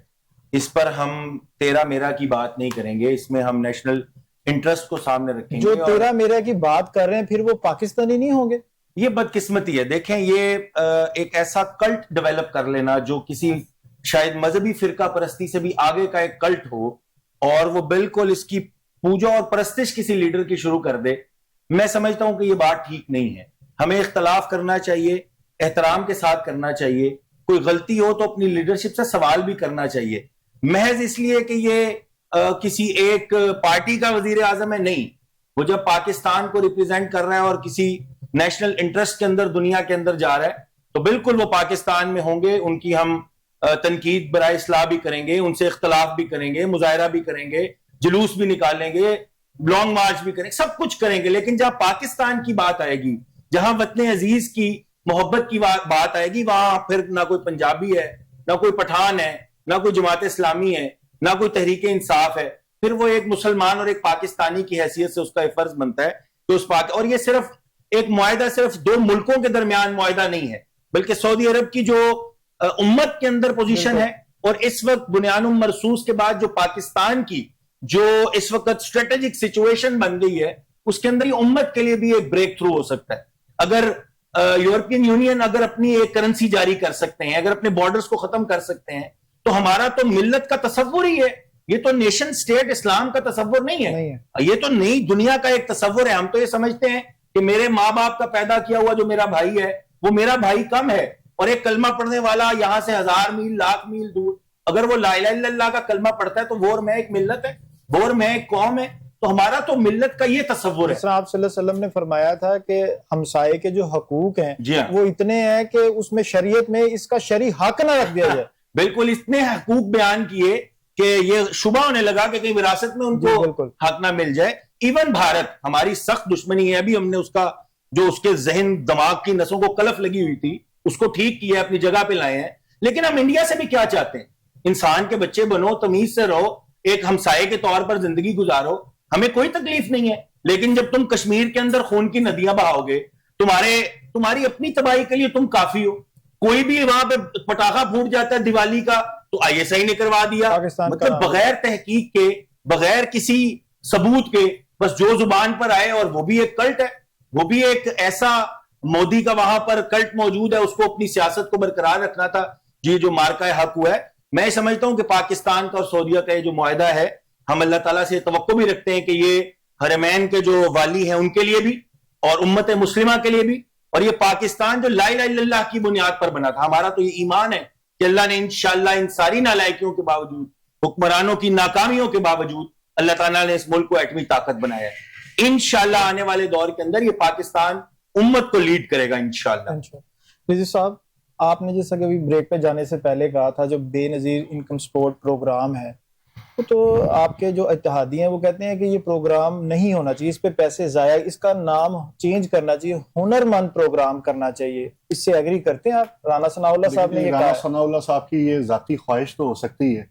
اس پر ہم تیرا میرا کی بات نہیں کریں گے، اس میں ہم نیشنل انٹرسٹ کو سامنے رکھیں گے۔ جو تیرا میرا کی بات کر رہے ہیں پھر وہ پاکستانی نہیں ہوں گے؟ یہ بدقسمتی ہے۔ دیکھیں، یہ ایک ایسا کلٹ ڈیولپ کر لینا جو کسی شاید مذہبی فرقہ پرستی سے بھی آگے کا ایک کلٹ ہو، اور وہ بالکل اس کی پوجا اور پرستش کسی لیڈر کی شروع کر دے، میں سمجھتا ہوں کہ یہ بات ٹھیک نہیں ہے۔ ہمیں اختلاف کرنا چاہیے، احترام کے ساتھ کرنا چاہیے، کوئی غلطی ہو تو اپنی لیڈرشپ سے سوال بھی کرنا چاہیے۔ محض اس لیے کہ یہ کسی ایک پارٹی کا وزیر اعظم ہے، نہیں، وہ جب پاکستان کو ریپرزینٹ کر رہا ہے اور کسی نیشنل انٹرسٹ کے اندر دنیا کے اندر جا رہا ہے تو بالکل وہ پاکستان میں ہوں گے، ان کی ہم تنقید برائے اصلاح بھی کریں گے، ان سے اختلاف بھی کریں گے، مظاہرہ بھی کریں گے، جلوس بھی نکالیں گے، لانگ مارچ بھی کریں گے، سب کچھ کریں گے۔ لیکن جہاں پاکستان کی بات آئے گی، جہاں وطن عزیز کی محبت کی بات آئے گی، وہاں پھر نہ کوئی پنجابی ہے، نہ کوئی پٹھان ہے، نہ کوئی جماعت اسلامی ہے، نہ کوئی تحریک انصاف ہے۔ پھر وہ ایک مسلمان اور ایک پاکستانی کی حیثیت سے اس کا فرض بنتا ہے کہ اس اور یہ صرف ایک معاہدہ صرف دو ملکوں کے درمیان معاہدہ نہیں ہے، بلکہ سعودی عرب کی جو امت کے اندر پوزیشن ہے، اور اس وقت بنیان مرصوص کے بعد جو پاکستان کی جو اس وقت اسٹریٹجک سچویشن بن گئی ہے، اس کے اندر یہ امت کے لیے بھی ایک بریک تھرو ہو سکتا ہے۔ اگر یورپین یونین اگر اپنی ایک کرنسی جاری کر سکتے ہیں، اگر اپنے بارڈرز کو ختم کر سکتے ہیں، تو ہمارا تو ملت کا تصور ہی ہے، یہ تو نیشن سٹیٹ اسلام کا تصور نہیں ہے، یہ تو نئی دنیا کا ایک تصور ہے۔ ہم تو یہ سمجھتے ہیں کہ میرے ماں باپ کا پیدا کیا ہوا جو میرا بھائی ہے وہ میرا بھائی کم ہے، اور ایک کلمہ پڑھنے والا یہاں سے 1000 میل 1,00,000 میل دور اگر وہ لا الہ الا اللہ کا کلمہ پڑھتا ہے تو وہ اور میں ایک ملت ہے، وہ اور میں ایک قوم ہے۔ تو ہمارا تو ملت کا یہ تصور ہے۔ جس طرح آپ صلی اللہ علیہ وسلم نے فرمایا تھا کہ ہمسائے کے جو حقوق ہیں وہ اتنے ہیں کہ اس میں شریعت میں اس کا شرعی حق نہ رکھ دیا جائے۔ بالکل اتنے حقوق بیان کیے کہ یہ شبہ ہونے لگا کہ کہیں وراثت میں ان کو حق نہ مل جائے. ایون بھارت ہماری سخت دشمنی ہے, ابھی ہم نے اس کا جو اس کے ذہن دماغ کی نسوں کو کلف لگی ہوئی تھی اس کو ٹھیک کیا, اپنی جگہ پہ لائے ہیں. لیکن ہم انڈیا سے بھی کیا چاہتے ہیں, انسان کے بچے بنو, تمیز سے رہو, ایک ہمسائے کے طور پر زندگی گزارو, ہمیں کوئی تکلیف نہیں ہے. لیکن جب تم کشمیر کے اندر خون کی ندیاں بہاؤ گے, تمہاری اپنی تباہی کے لیے تم کافی ہو. کوئی بھی وہاں پہ پٹاخہ پھوٹ جاتا ہے دیوالی کا تو ISI نے کروا دیا, مطلب بغیر تحقیق کے, بغیر کسی ثبوت کے, بس جو زبان پر آئے. اور وہ بھی ایک کلٹ ہے, وہ بھی ایک ایسا مودی کا وہاں پر کلٹ موجود ہے, اس کو اپنی سیاست کو برقرار رکھنا تھا. یہ جو مارکہ حق ہوا ہے, میں سمجھتا ہوں کہ پاکستان کا اور سعودیہ کا یہ جو معاہدہ ہے, ہم اللہ تعالیٰ سے توقع بھی رکھتے ہیں کہ یہ حرمین کے جو والی ہیں ان کے لیے بھی اور امت مسلمہ کے لیے بھی, اور یہ پاکستان جو لا الہ الا اللہ کی بنیاد پر بنا تھا. ہمارا تو یہ ایمان ہے کہ اللہ نے انشاءاللہ ان ساری نالائکیوں کے باوجود, حکمرانوں کی ناکامیوں کے باوجود, اللہ تعالیٰ نے اس ملک کو ایٹمی طاقت بنایا ہے. انشاءاللہ آنے والے دور کے اندر یہ پاکستان امت کو لیڈ کرے گا انشاءاللہ. رضوی صاحب, آپ نے جیسا کہ ابھی بریک پہ جانے سے پہلے کہا تھا جو بے نظیر انکم سپورٹ پروگرام ہے, تو آپ کے جو اتحادی ہیں وہ کہتے ہیں کہ یہ پروگرام نہیں ہونا چاہیے, اس پہ پیسے ضائع, اس کا نام چینج کرنا چاہیے, ہنرمند پروگرام کرنا چاہیے. اس سے ایگری کرتے ہیں آپ؟ رانا ثناء اللہ صاحب نے یہ کہا. رانا ثناء اللہ صاحب کی یہ ذاتی خواہش تو ہو سکتی ہے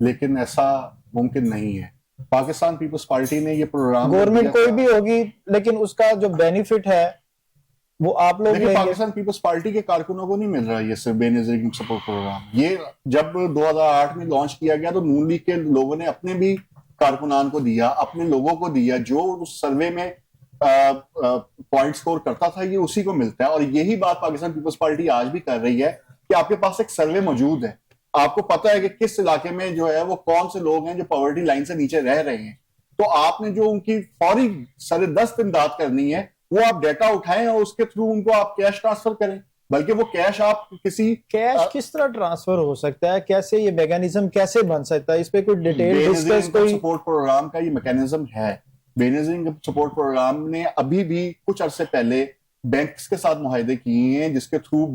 لیکن ایسا ممکن نہیں ہے. پاکستان پیپلز پارٹی نے یہ پروگرام, گورنمنٹ کوئی بھی ہوگی لیکن اس کا جو بینیفٹ ہے وہ آپ لوگ لیں گے. پاکستان پیپلز پارٹی کے کارکنوں کو نہیں مل رہا یہ صرف بے نظیر انکم سپورٹ پروگرام. یہ جب 2008 میں لانچ کیا گیا تو نون لیگ کے لوگوں نے اپنے بھی کارکنان کو دیا, اپنے لوگوں کو دیا, جو اس سروے میں پوائنٹ سکور کرتا تھا یہ اسی کو ملتا ہے. اور یہی بات پاکستان پیپلز پارٹی آج بھی کر رہی ہے کہ آپ کے پاس ایک سروے موجود ہے, آپ کو پتا ہے کہ کس علاقے میں جو ہے وہ کون سے لوگ ہیں جو پاورٹی لائن سے نیچے رہ رہے ہیں, تو آپ نے جو ان کی فوری سر دست امداد کرنی ہے وہ آپ ڈیٹا اٹھائیں اور اس کے تھرو ان کو آپ کیش ٹرانسفر کریں. بلکہ وہ کیش آپ کیش کس طرح ٹرانسفر ہو سکتا ہے, کیسے یہ میکینزم کیسے بن سکتا ہے, اس پہ کوئی ڈیٹیل ڈسکس کوئی سپورٹ پروگرام کا یہ میکینزم ہے. بے نظیر انکم سپورٹ پروگرام نے ابھی بھی کچھ عرصے پہلے بینکس کے ساتھ معاہدے کیے ہیں جس کے تھرو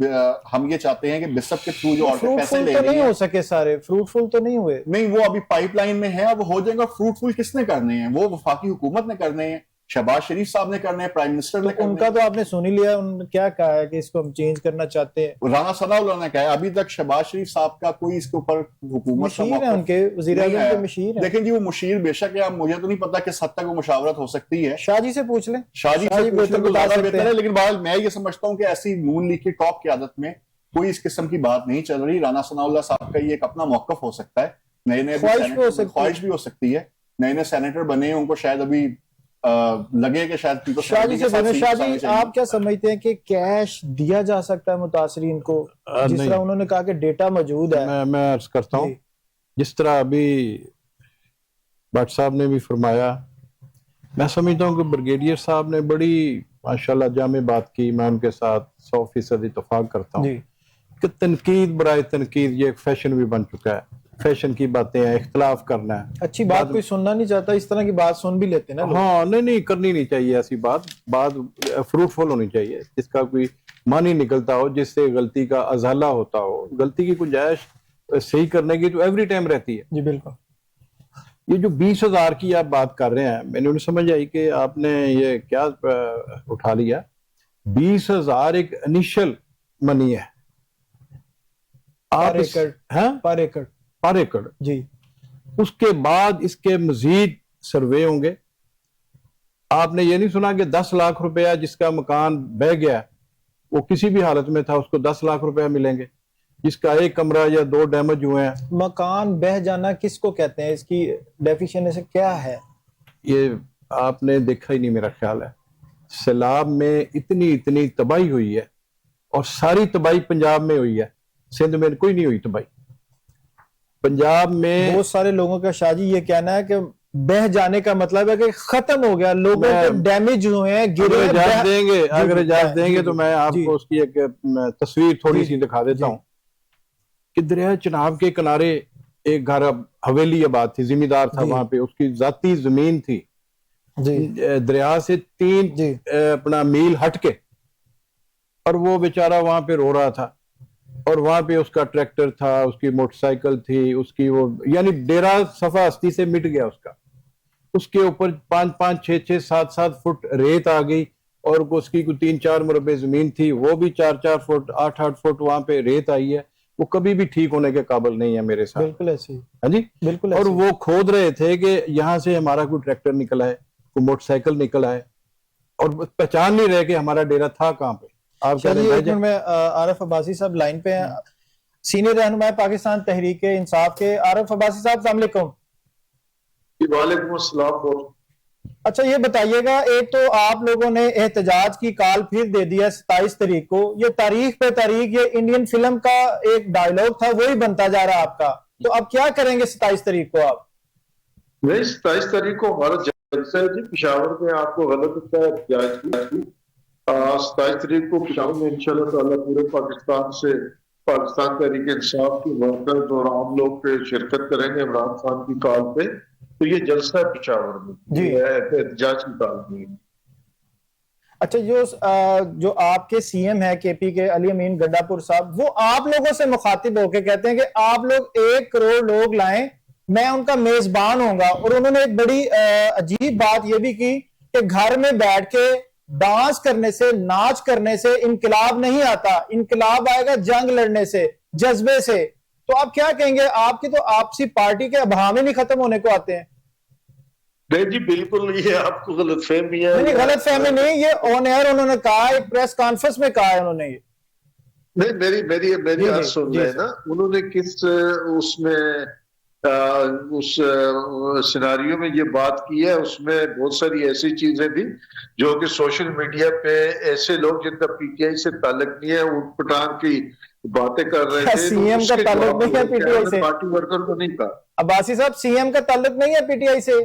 ہم یہ چاہتے ہیں کہ بسپ کے تھرو جو عورتیں پیسے لے رہی ہیں, نہیں ہو سکے سارے فروٹفل تو نہیں ہوئے. نہیں, وہ ابھی پائپ لائن میں ہے, وہ ہو جائے گا. فروٹفل کس نے کرنے ہیں, وہ وفاقی حکومت نے کرنے ہیں, شہباز شریف صاحب نے کرنے ہیں, پرائم منسٹر نے کرنے ہیں. ان کا تو آپ نے سن ہی لیا, انہوں نے کیا کہا ہے کہ اس کو ہم چینج کرنا چاہتے ہیں. رانا ثناء اللہ نے کہا ہے ابھی تک شہباز شریف صاحب کا کوئی اس کے اوپر حکومت کا مشیر ہے, ان کے وزیر اعظم کے مشیر ہیں. لیکن جی وہ مشیر بے شک ہے, مجھے تو نہیں پتا کس حد تک وہ مشاورت ہو سکتی ہے. شاہ جی سے پوچھ لیں, شاہ جی سے پوچھنے کو زیادہ بہتر ہے. لیکن بہرحال میں یہ سمجھتا ہوں کہ ایسی نون لیگ کی ٹاپ قیادت میں کوئی اس قسم کی بات نہیں چل رہی. رانا ثناء اللہ صاحب کا یہ ایک اپنا موقف ہو سکتا ہے, نئے نئے خواہش بھی ہو سکتی ہے, نئے نئے سینیٹر بنے, ان کو شاید ابھی لگے کہ شاید. شاہ جی آپ کیا سمجھتے ہیں کہ کیش دیا جا سکتا ہے متاثرین کو جس طرح انہوں نے کہا کہ ڈیٹا موجود ہے؟ میں عرض کرتا ہوں جس طرح ابھی بٹ صاحب نے بھی فرمایا, میں سمجھتا ہوں کہ بریگیڈیئر صاحب نے بڑی ماشاءاللہ جامع بات کی, میں ان کے ساتھ 100% اتفاق کرتا ہوں کہ تنقید برائے تنقید یہ ایک فیشن بھی بن چکا ہے. فیشن کی باتیں ہیں, اختلاف کرنا ہے, اچھی بات کوئی سننا نہیں چاہتا, اس طرح کی بات سن بھی لیتے ہیں نا. ہاں نہیں کرنی نہیں چاہیے ایسی بات فروٹفل ہونی چاہیے جس کا کوئی معنی نکلتا ہو, جس سے غلطی کا ازالہ ہوتا ہو. غلطی کی گنجائش صحیح کرنے کی تو ایوری ٹائم رہتی ہے. جی بالکل. یہ جو 20,000 کی آپ بات کر رہے ہیں, میں نے انہیں سمجھ آئی کہ آپ نے یہ کیا اٹھا لیا. 20,000 ایک انیشل منی ہے, پر ایکڑ جی. اس کے بعد اس کے مزید سروے ہوں گے. آپ نے یہ نہیں سنا کہ 10 لاکھ روپیہ جس کا مکان بہ گیا وہ کسی بھی حالت میں تھا اس کو 10 لاکھ روپیہ ملیں گے, جس کا ایک کمرہ یا 2 ڈیمیج ہوئے ہیں. مکان بہ جانا کس کو کہتے ہیں, اس کی ڈیفینیشن کیا ہے؟ یہ آپ نے دیکھا ہی نہیں میرا خیال ہے. سیلاب میں اتنی تباہی ہوئی ہے اور ساری تباہی پنجاب میں ہوئی ہے, سندھ میں کوئی نہیں ہوئی تباہی. پنجاب میں بہت سارے لوگوں کا شاہ جی یہ کہنا ہے کہ بہ جانے کا مطلب ہے کہ ختم ہو گیا, لوگوں کے ڈیمیج ہوئے ہیں, اگر اجازت دیں گے تو میں آپ کو اس کی ایک تصویر تھوڑی سی دکھا دیتا ہوں کہ دریا چناب کے کنارے ایک گھر حویلی آباد تھی, زمیندار تھا وہاں پہ, اس کی ذاتی زمین تھی دریا سے 3 اپنا میل ہٹ کے, اور وہ بیچارہ وہاں پہ رو رہا تھا اور وہاں پہ اس کا ٹریکٹر تھا, اس کی موٹر سائیکل تھی, اس کی وہ یعنی ڈیرا صفا ہستی سے مٹ گیا اس کا. اس کے اوپر 5-5, 6-6, 7-7 فٹ ریت آ گئی, اور اس کی کوئی 3-4 مربع زمین تھی, وہ بھی 4-4 فٹ 8-8 فٹ وہاں پہ ریت آئی ہے. وہ کبھی بھی ٹھیک ہونے کے قابل نہیں ہے میرے ساتھ. بالکل ایسی. ہاں جی, بالکل. اور وہ کھود رہے تھے کہ یہاں سے ہمارا کوئی ٹریکٹر نکلا ہے, کوئی موٹر سائیکل نکلا ہے, اور پہچان نہیں رہے کہ ہمارا ڈیرا تھا کہاں پہ. آپ میں عارف عباسی صاحب لائن پہ ہیں, سینئر رہنما پاکستان تحریک انصاف کے. عارف عباسی صاحب السلام علیکم. وعلیکم السلام. اچھا یہ بتائیے گا, ایک تو آپ لوگوں نے احتجاج کی کال پھر دے دیا 27 تاریخ کو, یہ تاریخ پہ تاریخ یہ انڈین فلم کا ایک ڈائیلاگ تھا وہی بنتا جا رہا آپ کا, تو اب کیا کریں گے 27 تاریخ کو آپ؟ نہیں, 27 تاریخ کو ہمارا جلسہ ہے جی پشاور میں. آپ کو غلط ہوتا ہے احتجاج کی. 27 تاریخ کو پشاور میں انشاءاللہ تعالیٰ پورے پاکستان سے پاکستان تحریک انصاف کے ورکرز اور عام لوگ پہ شرکت کریں گے عمران خان کی کال پہ. تو یہ جلسہ ہے پشاور میں جی, احتجاج کی کال میں. اچھا جو آپ کے سی ایم ہے کے پی کے علی امین گڈا پور صاحب, وہ آپ لوگوں سے مخاطب ہو کے کہتے ہیں کہ آپ لوگ 1 کروڑ لوگ لائیں, میں ان کا میزبان ہوں گا. اور انہوں نے ایک بڑی عجیب بات یہ بھی کی کہ گھر میں بیٹھ کے ڈانس کرنے سے ناچ کرنے سے انقلاب نہیں آتا, انقلاب آئے گا جنگ لڑنے سے, جذبے سے. تو آپ کیا کہیں گے؟ آپ کی تو آپسی پارٹی کے ابہام ہی نہیں ختم ہونے کو آتے ہیں. نہیں جی بالکل, یہ آپ کو غلط فہمی ہے. نہیں غلط فہمی نہیں, یہ آن ایئر انہوں نے کہا, ایک پریس کانفرنس میں کہا ہے انہوں نے. یہ نہیں, میری بات سن رہے ہیں نا, انہوں نے کس اس میں اس سیناریو میں یہ بات کی ہے, اس میں بہت ساری ایسی چیزیں بھی جو کہ سوشل میڈیا پہ ایسے لوگ جن کا پی ٹی آئی سے تعلق نہیں ہے اونٹ پٹانگ کی باتیں کر رہے تھے. سی ایم کا تعلق نہیں ہے پی ٹی آئی سے؟ پارٹی ورکر کو نہیں کہا. عباسی صاحب سی ایم کا تعلق نہیں ہے پی ٹی آئی سے,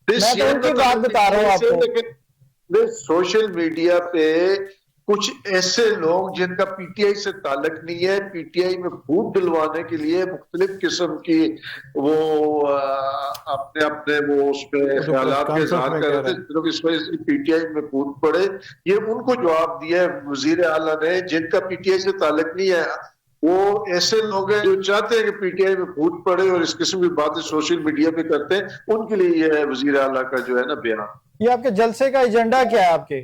میں تو ان کی بات بتا رہا ہوں آپ کو. لیکن سوشل میڈیا پہ کچھ ایسے لوگ جن کا پی ٹی آئی سے تعلق نہیں ہے, پی ٹی آئی میں پھوٹ ڈلوانے کے لیے مختلف قسم کی وہ اپنے وہ اس پہ خیالات کے اظہار کر رہے تھے, صرف اس وجہ سے پی ٹی آئی میں پھوٹ پڑے. یہ ان کو جواب دیا ہے وزیر اعلیٰ نے, جن کا پی ٹی آئی سے تعلق نہیں ہے. وہ ایسے لوگ ہیں جو چاہتے ہیں کہ پی ٹی آئی میں پھوٹ پڑے اور اس قسم کی باتیں سوشل میڈیا پہ کرتے ہیں, ان کے لیے یہ ہے وزیر اعلیٰ کا جو ہے نا بیان. یہ آپ کے جلسے کا ایجنڈا کیا ہے؟ آپ کے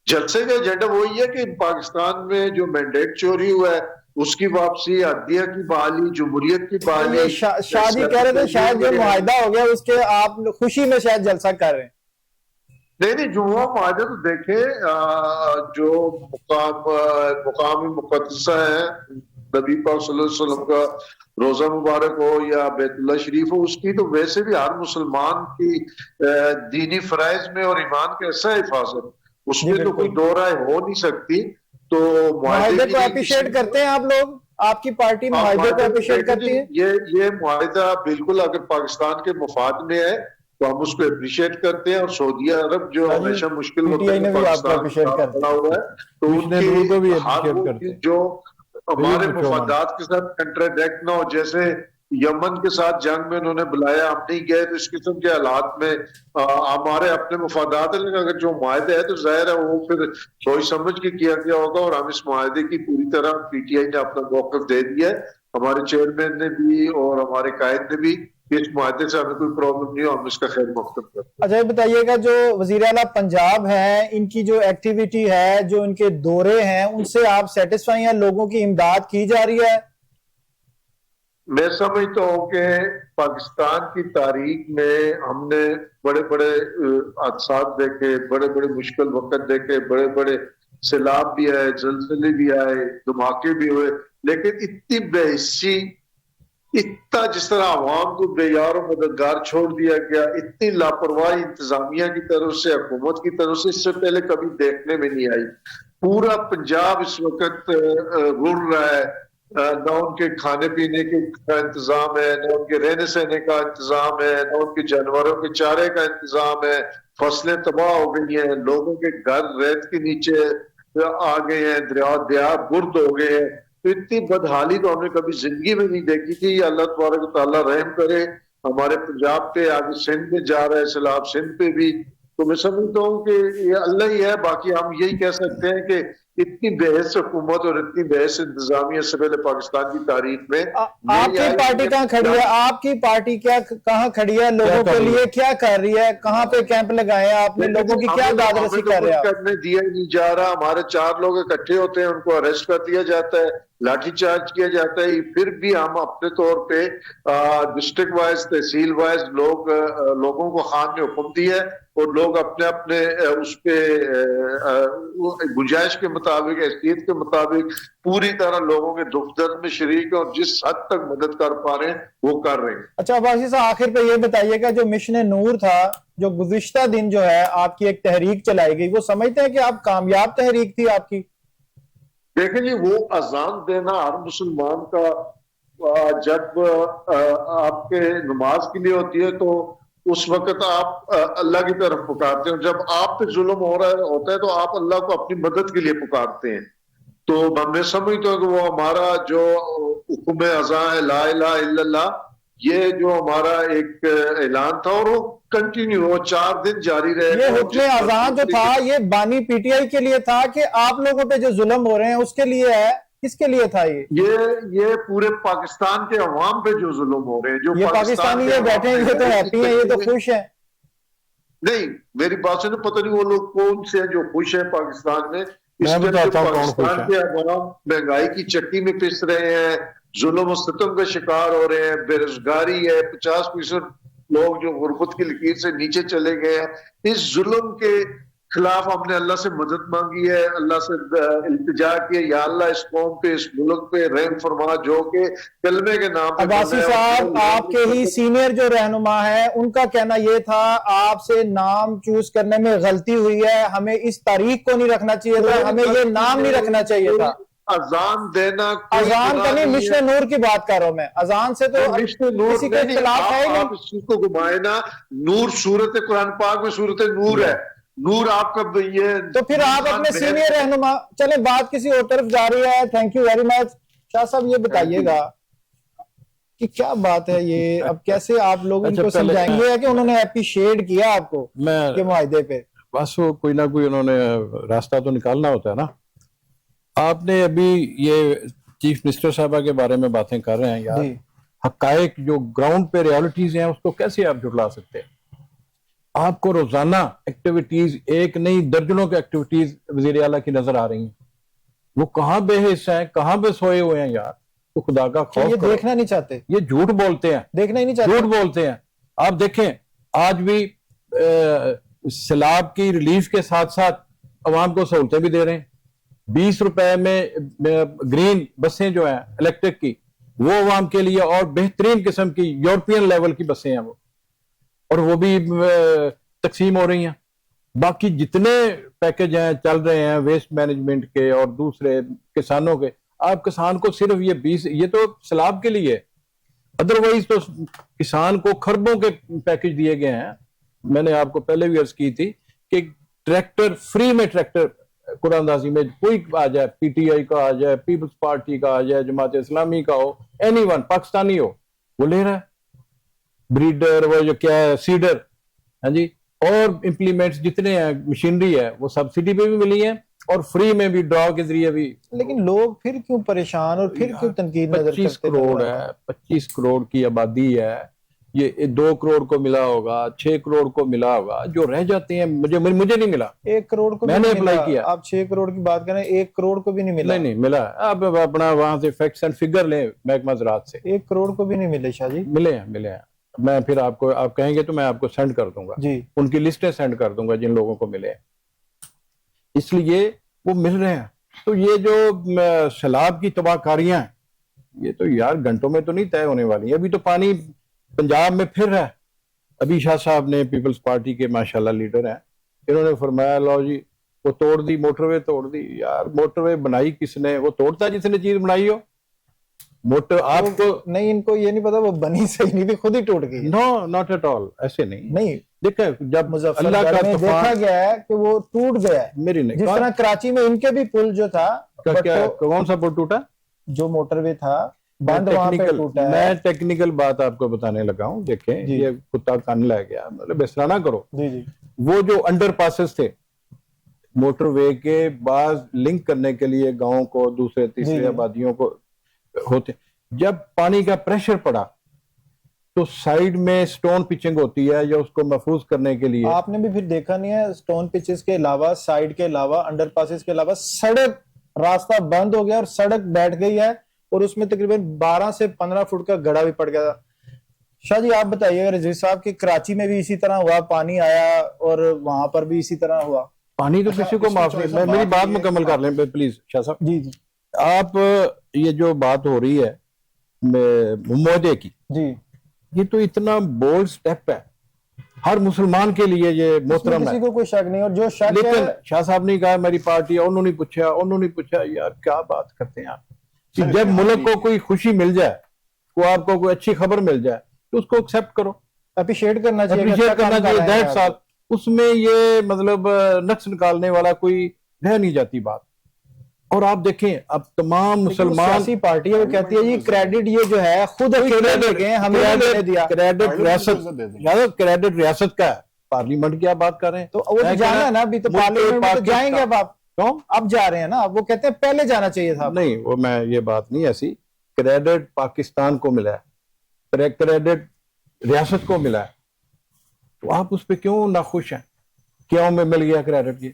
جلسے کا ایجنڈا وہی ہے کہ پاکستان میں جو مینڈیٹ چوری ہوا ہے اس کی واپسی, عدلیہ کی بحالی, جمہوریت کی بحالی. شاید یہ کہہ رہے تھے شاید جو معاہدہ ہو گیا اس کے آپ خوشی میں شاید جلسہ کر رہے ہیں. نہیں, جو وہ معاہدہ تو دیکھیں, جو مقامی مقدسہ ہے نبی پاک صلی اللہ علیہ وسلم کا روزہ مبارک ہو یا بیت اللہ شریف ہو, اس کی تو ویسے بھی ہر مسلمان کی دینی فرائض میں اور ایمان کا ایسا حفاظت, اس میں تو کوئی دو رائے ہو نہیں سکتی. تو معاہدے کو اپریشیٹ کرتے ہیں آپ لوگ, آپ کی پارٹی معاہدے کو اپریشیٹ کرتی ہے؟ یہ معاہدہ بالکل اگر پاکستان کے مفاد میں ہے تو ہم اس کو اپریشیٹ کرتے ہیں. اور سعودی عرب جو ہمیشہ مشکل وقت میں پاکستان کھڑا ہوا ہے, تو ان کی جو ہمارے مفادات کے ساتھ کنٹراڈکٹ نہ ہو. جیسے یمن کے ساتھ جنگ میں انہوں نے بلایا, ہم نہیں گئے, تو اس قسم کے حالات میں ہمارے اپنے مفادات ہیں. لیکن اگر جو معاہدے ہے تو ظاہر ہے وہ پھر سوچ سمجھ کے کیا گیا ہوگا, اور ہم اس معاہدے کی پوری طرح پی ٹی آئی نے اپنا موقف دے دیا ہے, ہمارے چیئرمین نے بھی اور ہمارے قائد نے بھی. اس معاہدے سے ہمیں کوئی پرابلم نہیں ہو, ہم اس کا خیر مقدم کرتے ہیں. اچھا یہ بتائیے گا, جو وزیر اعلیٰ پنجاب ہیں, ان کی جو ایکٹیویٹی ہے, جو ان کے دورے ہیں, ان سے آپ سیٹسفائی ہیں؟ لوگوں کی امداد کی جا رہی ہے؟ میں سمجھتا ہوں کہ پاکستان کی تاریخ میں ہم نے بڑے بڑے حادثات دیکھے, بڑے بڑے مشکل وقت دیکھے, بڑے بڑے سیلاب بھی آئے, زلزلے بھی آئے, دھماکے بھی ہوئے, لیکن اتنی بے حسی, اتنا جس طرح عوام کو بے یار و مددگار چھوڑ دیا گیا, اتنی لاپرواہی انتظامیہ کی طرف سے, حکومت کی طرف سے, اس سے پہلے کبھی دیکھنے میں نہیں آئی. پورا پنجاب اس وقت رڑ رہا ہے, نہ ان کے کھانے پینے کا انتظام ہے, نہ ان کے رہنے سہنے کا انتظام ہے, نہ ان کے جانوروں کے چارے کا انتظام ہے. فصلیں تباہ ہو گئی ہیں, لوگوں کے گھر ریت کے نیچے آ گئے ہیں, دریا برد ہو گئے ہیں. تو اتنی بدحالی تو ہم نے کبھی زندگی میں نہیں دیکھی تھی. اللہ تبارک و تعالیٰ رحم کرے ہمارے پنجاب پہ, آگے سندھ میں جا رہا ہے سیلاب, سندھ پہ بھی. تو میں سمجھتا ہوں کہ یہ اللہ ہی ہے. باقی ہم یہی کہہ سکتے ہیں کہ اتنی بحث حکومت اور اتنی بحث انتظامیہ سے پہلے پاکستان کی تاریخ میں آپ کی پارٹی کہاں کھڑی ہے؟ آپ کی پارٹی کہاں کھڑی ہے؟ لوگوں کے لیے کیا کر رہی ہے؟ کہاں پہ کیمپ لگائے ہیں آپ نے؟ لوگوں کی کیا داد رسی کر رہے ہیں آپ؟ کرنے دیا نہیں جا رہا. ہمارے 4 لوگ اکٹھے ہوتے ہیں, ان کو اریسٹ کر دیا جاتا ہے, لاٹھی چارج کیا جاتا ہے. پھر بھی ہم اپنے طور پہ ڈسٹرکٹ وائز, تحصیل وائز لوگوں کو خان نے حکم دیا ہے, اور لوگ اپنے اپنے اس پہ گنجائش کے مطابق, حیثیت کے مطابق پوری طرح لوگوں کے دکھ درد میں شریک ہیں, اور جس حد تک مدد کر پا رہے ہیں وہ کر رہے ہیں. اچھا عباسی صاحب, آخر پہ یہ بتائیے گا, جو مشن نور تھا, جو گزشتہ دن جو ہے آپ کی ایک تحریک چلائی گئی, وہ سمجھتے ہیں کہ آپ کامیاب تحریک تھی آپ کی؟ دیکھیں جی, وہ اذان دینا ہر مسلمان کا, جب آپ کے نماز کے لیے ہوتی ہے تو اس وقت آپ اللہ کی طرف پکارتے ہیں. جب آپ پہ ظلم ہو رہا ہوتا ہے تو آپ اللہ کو اپنی مدد کے لیے پکارتے ہیں. تو میں سمجھتا ہوں کہ وہ ہمارا جو حکم اذان ہے, لا الہ الا اللہ, یہ جو ہمارا ایک اعلان تھا, اور وہ کنٹینیو, وہ 4 دن جاری رہے. یہ حکم اذان جو تھا یہ بانی پی ٹی آئی کے لیے تھا کہ آپ لوگوں پہ جو ظلم ہو رہے ہیں اس کے لیے ہے؟ کس کے لیے تھا یہ پورے پاکستان کے عوام پہ جو ظلم ہو رہے ہیں, جو یہ پاکستانی یہ بیٹھے ہیں, یہ تو ہیپی ہیں, یہ تو خوش ہیں. نہیں, میری بات سے پتہ نہیں وہ لوگ کون سے ہیں جو خوش ہیں پاکستان میں. میں بتاتا ہوں کون خوش پاکستان کے عوام مہنگائی کی چٹی میں پس رہے ہیں, ظلم و ستم کا شکار ہو رہے ہیں, بے روزگاری ہے, 50% لوگ جو غربت کی لکیر سے نیچے چلے گئے ہیں. اس ظلم کے خلاف ہم نے اللہ سے مدد مانگی ہے, اللہ سے التجا کی ہے, یا اللہ اس قوم پہ, اس ملک پہ رحم فرما, جو کہ کلمے کے نام پہ. عباسی صاحب, آپ کے ہی سینئر جو رہنما ہے, ان کا کہنا یہ تھا آپ سے نام چوز کرنے میں غلطی ہوئی ہے, ہمیں اس تاریخ کو نہیں رکھنا چاہیے تھا, ہمیں یہ نام نہیں رکھنا چاہیے تھا. اذان دینا, اذان کا نہیں, مشن نور کی بات کر رہا ہوں میں. اذان سے تو کسی کا اختلاف ہے نہیں. آپ اس چیز کو گھمائے نا, نور سورت قرآن پاک میں سورت نور ہے, نور آپ کا یہ. تو پھر آپ اپنے سینئر رہنما, چلیں بات کسی اور طرف جا رہی ہے. Thank you very much. Shah صاحب یہ بتائیے گا کہ کیا بات ہے یہ, اب کیسے آپ لوگ ان کو سمجھائیں گے کہ انہوں نے اپریشیٹ کیا آپ کو کے معاہدے پہ؟ بس وہ کوئی نہ کوئی انہوں نے راستہ تو نکالنا ہوتا ہے نا. آپ نے ابھی یہ چیف منسٹر صاحبہ کے بارے میں باتیں کر رہے ہیں یار, حقائق جو گراؤنڈ پہ ریالٹیز ہیں اس کو کیسے آپ جھٹلا سکتے ہیں؟ آپ کو روزانہ ایکٹیویٹیز, ایک نہیں درجنوں کی ایکٹیویٹیز وزیر اعلیٰ کی نظر آ رہی ہیں. وہ کہاں بے حصہ ہیں, کہاں پہ سوئے ہوئے ہیں یار؟ تو خدا کا خوف یہ دیکھنا نہیں چاہتے, یہ جھوٹ بولتے ہیں, دیکھنا ہی نہیں چاہتے, جھوٹ بولتے ہیں. آپ دیکھیں آج بھی سیلاب کی ریلیف کے ساتھ ساتھ عوام کو سہولتیں بھی دے رہے ہیں. 20 روپے میں گرین بسیں جو ہیں الیکٹرک کی, وہ عوام کے لیے, اور بہترین قسم کی یورپین لیول کی بسیں ہیں وہ, اور وہ بھی تقسیم ہو رہی ہیں. باقی جتنے پیکج ہیں چل رہے ہیں ویسٹ مینجمنٹ کے اور دوسرے کسانوں کے, آپ کسان کو صرف یہ 20, یہ تو سیلاب کے لیے, ادروائز تو کسان کو خربوں کے پیکج دیے گئے ہیں. میں نے آپ کو پہلے بھی عرض کی تھی کہ ٹریکٹر فری میں, ٹریکٹر قرآن اندازی میں کوئی آ جائے, پی ٹی آئی کا آ جائے, پیپلز پارٹی کا آ جائے, جماعت اسلامی کا ہو, اینی ون پاکستانی ہو, وہ لے رہا ہے. بریڈر, وہ جو کیا ہے سیڈر, ہاں جی, اور امپلیمنٹس جتنے ہیں, مشینری ہے, وہ سبسڈی پہ بھی ملی ہیں اور فری میں بھی, ڈرا کے ذریعے بھی. لیکن لوگ پھر کیوں پریشان اور پھر کیوں تنقید نظر کرتے ہیں؟ 25 کروڑ ہے, 25 کروڑ کی آبادی ہے, یہ 2 کروڑ کو ملا ہوگا, 6 کروڑ کو ملا ہوگا, جو رہ جاتے ہیں. مجھے نہیں ملا, 1 کروڑ کو میں نے اپلائی کیا. آپ 6 کروڑ کی بات کریں, 1 کروڑ کو بھی نہیں ملا. نہیں ملا. آپ اپنا وہاں سے فیکٹس اینڈ فگر لیں محکمہ زراعت سے, 1 کروڑ کو بھی نہیں ملے. شاہ جی ملے ہیں. میں پھر آپ کو, آپ کہیں گے تو میں آپ کو سینڈ کر دوں گا جی, ان کی لسٹیں سینڈ کر دوں گا جن لوگوں کو ملے. اس لیے وہ مل رہے ہیں. تو یہ جو سیلاب کی تباہ کاریاں ہیں, یہ تو یار گھنٹوں میں تو نہیں طے ہونے والی ہیں. ابھی تو پانی پنجاب میں پھر رہا ہے. ابھی شاہ صاحب نے, پیپلز پارٹی کے ماشاءاللہ لیڈر ہیں, انہوں نے فرمایا لو جی وہ توڑ دی, موٹر وے توڑ دی. یار موٹر وے بنائی کس نے؟ وہ توڑتا جس نے چیز بنائی ہو. موٹر آپ کو نہیں, ان کو یہ نہیں پتا وہ بنی صحیح نہیں تھی, خود ہی ٹوٹ گئی. نو ناٹ ایٹ آل, ایسے نہیں. دیکھیں جب اللہ کا دیکھا گیا ہے کہ وہ ٹوٹ گیا ہے. میری نہیں, جس طرح کراچی میں ان کے بھی پل جو تھا, کون سا پل ٹوٹا؟ جو موٹر وے تھا بند وہاں پہ ٹوٹا ہے. میں ٹیکنیکل بات آپ کو بتانے لگا ہوں. دیکھیں یہ کتا کان لے گیا, مطلب اس طرح نہ کرو. جی, وہ جو انڈر پاسز تھے, موٹر وے کے بعض لنک کرنے کے لیے گاؤں کو دوسرے تیسرے آبادیوں کو ہوتے، جب پانی کا پریشر پڑا تو سائیڈ میں سٹون پچنگ ہوتی ہے یا اس کو محفوظ کرنے کے لیے. آپ نے بھی پھر دیکھا نہیں ہے سٹون پچز کے علاوہ، سائیڈ کے علاوہ، انڈر پاسز کے علاوہ سڑک راستہ بند ہو گیا اور سڑک بیٹھ گئی ہے اور اس میں تقریباً 12 سے 15 فٹ کا گڑھا بھی پڑ گیا تھا. شاہ جی آپ بتائیے رضوی صاحب کہ کراچی میں بھی اسی طرح ہوا، پانی آیا اور وہاں پر بھی اسی طرح ہوا. پانی تو کسی کو معاف نہیں. میں میری بات مکمل کر لیں پلیز شاہ صاحب. جی جی آپ یہ جو بات ہو رہی ہے معاہدے کی، جی یہ تو اتنا بولڈ سٹیپ ہے ہر مسلمان کے لیے، یہ محترم ہے، کسی کو کوئی شک نہیں. اور جو شک لیکن ہے شاہ صاحب نے کہا میری پارٹی ہے، انہوں نے پوچھا یار کیا بات کرتے ہیں آپ کہ جب ملک کو کوئی خوشی مل جائے، کو آپ کو کوئی اچھی خبر مل جائے تو اس کو ایکسپٹ کرو، اپریشیٹ کرنا چاہیے. That's all. اس میں یہ مطلب نقص نکالنے والا کوئی رہ نہیں جاتی بات. اور آپ دیکھیں اب تمام مسلمان سیاسی پارٹی ہے وہ کہتی ہے جی کریڈٹ یہ جو ہے خود اکیلے لے گئے ہمیں نہیں دیا. کریڈٹ ریاست کا ہے، پارلیمنٹ کی آپ بات کر رہے ہیں تو وہ تو جانا ہے نا، ابھی تو پارلیمنٹ میں تو جائیں گے اب آپ. کیوں اب جا رہے ہیں نا، وہ کہتے ہیں پہلے جانا چاہیے تھا. نہیں وہ میں یہ بات نہیں ایسی. کریڈٹ پاکستان کو ملا ہے، کریڈٹ ریاست کو ملا ہے، تو آپ اس پہ کیوں ناخوش ہیں؟ کیوں میں مل گیا کریڈٹ؟ یہ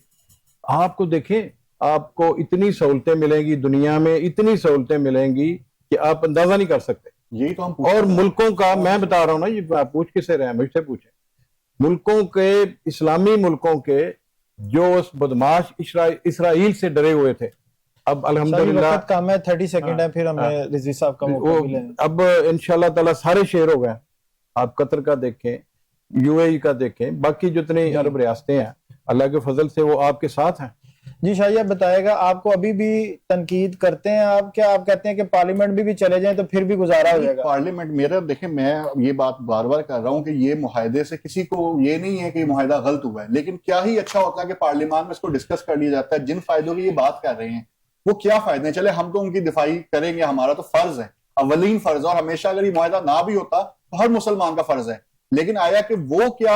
آپ کو دیکھیں، آپ کو اتنی سہولتیں ملیں گی دنیا میں، اتنی سہولتیں ملیں گی کہ آپ اندازہ نہیں کر سکتے. یہی تو ہم اور ملکوں کا میں بتا رہا ہوں نا، یہ آپ پوچھ کس سے رہے ہیں، مجھ سے پوچھیں. ملکوں کے، اسلامی ملکوں کے جو اس بدماش اسرائیل سے ڈرے ہوئے تھے، اب الحمدللہ کام ہے 30 سیکنڈ ہے، پھر ہمیں رضوی صاحب کا موقع ملے. اب انشاءاللہ تعالیٰ سارے شیر ہو گئے. آپ قطر کا دیکھیں، یو اے ای کا دیکھیں، باقی جتنے عرب ریاستیں ہیں اللہ کے فضل سے وہ آپ کے ساتھ ہیں. جی شاہ جی بتائے گا، آپ کو ابھی بھی تنقید کرتے ہیں آپ؟ کیا آپ کہتے ہیں کہ پارلیمنٹ بھی چلے جائیں تو پھر بھی گزارا ہو جائے گا؟ پارلیمنٹ میرا دیکھیں، میں یہ بات بار بار کر رہا ہوں کہ یہ معاہدے سے کسی کو یہ نہیں ہے کہ یہ معاہدہ غلط ہوا ہے، لیکن کیا ہی اچھا ہوتا ہے کہ پارلیمان میں اس کو ڈسکس کر لیا جاتا ہے. جن فائدوں کی یہ بات کر رہے ہیں وہ کیا فائدے ہیں؟ چلے ہم تو ان کی دفاعی کریں گے، ہمارا تو فرض ہے، اولین فرض ہے، اور ہمیشہ اگر یہ معاہدہ نہ بھی ہوتا تو ہر مسلمان کا فرض ہے. لیکن آیا کہ وہ کیا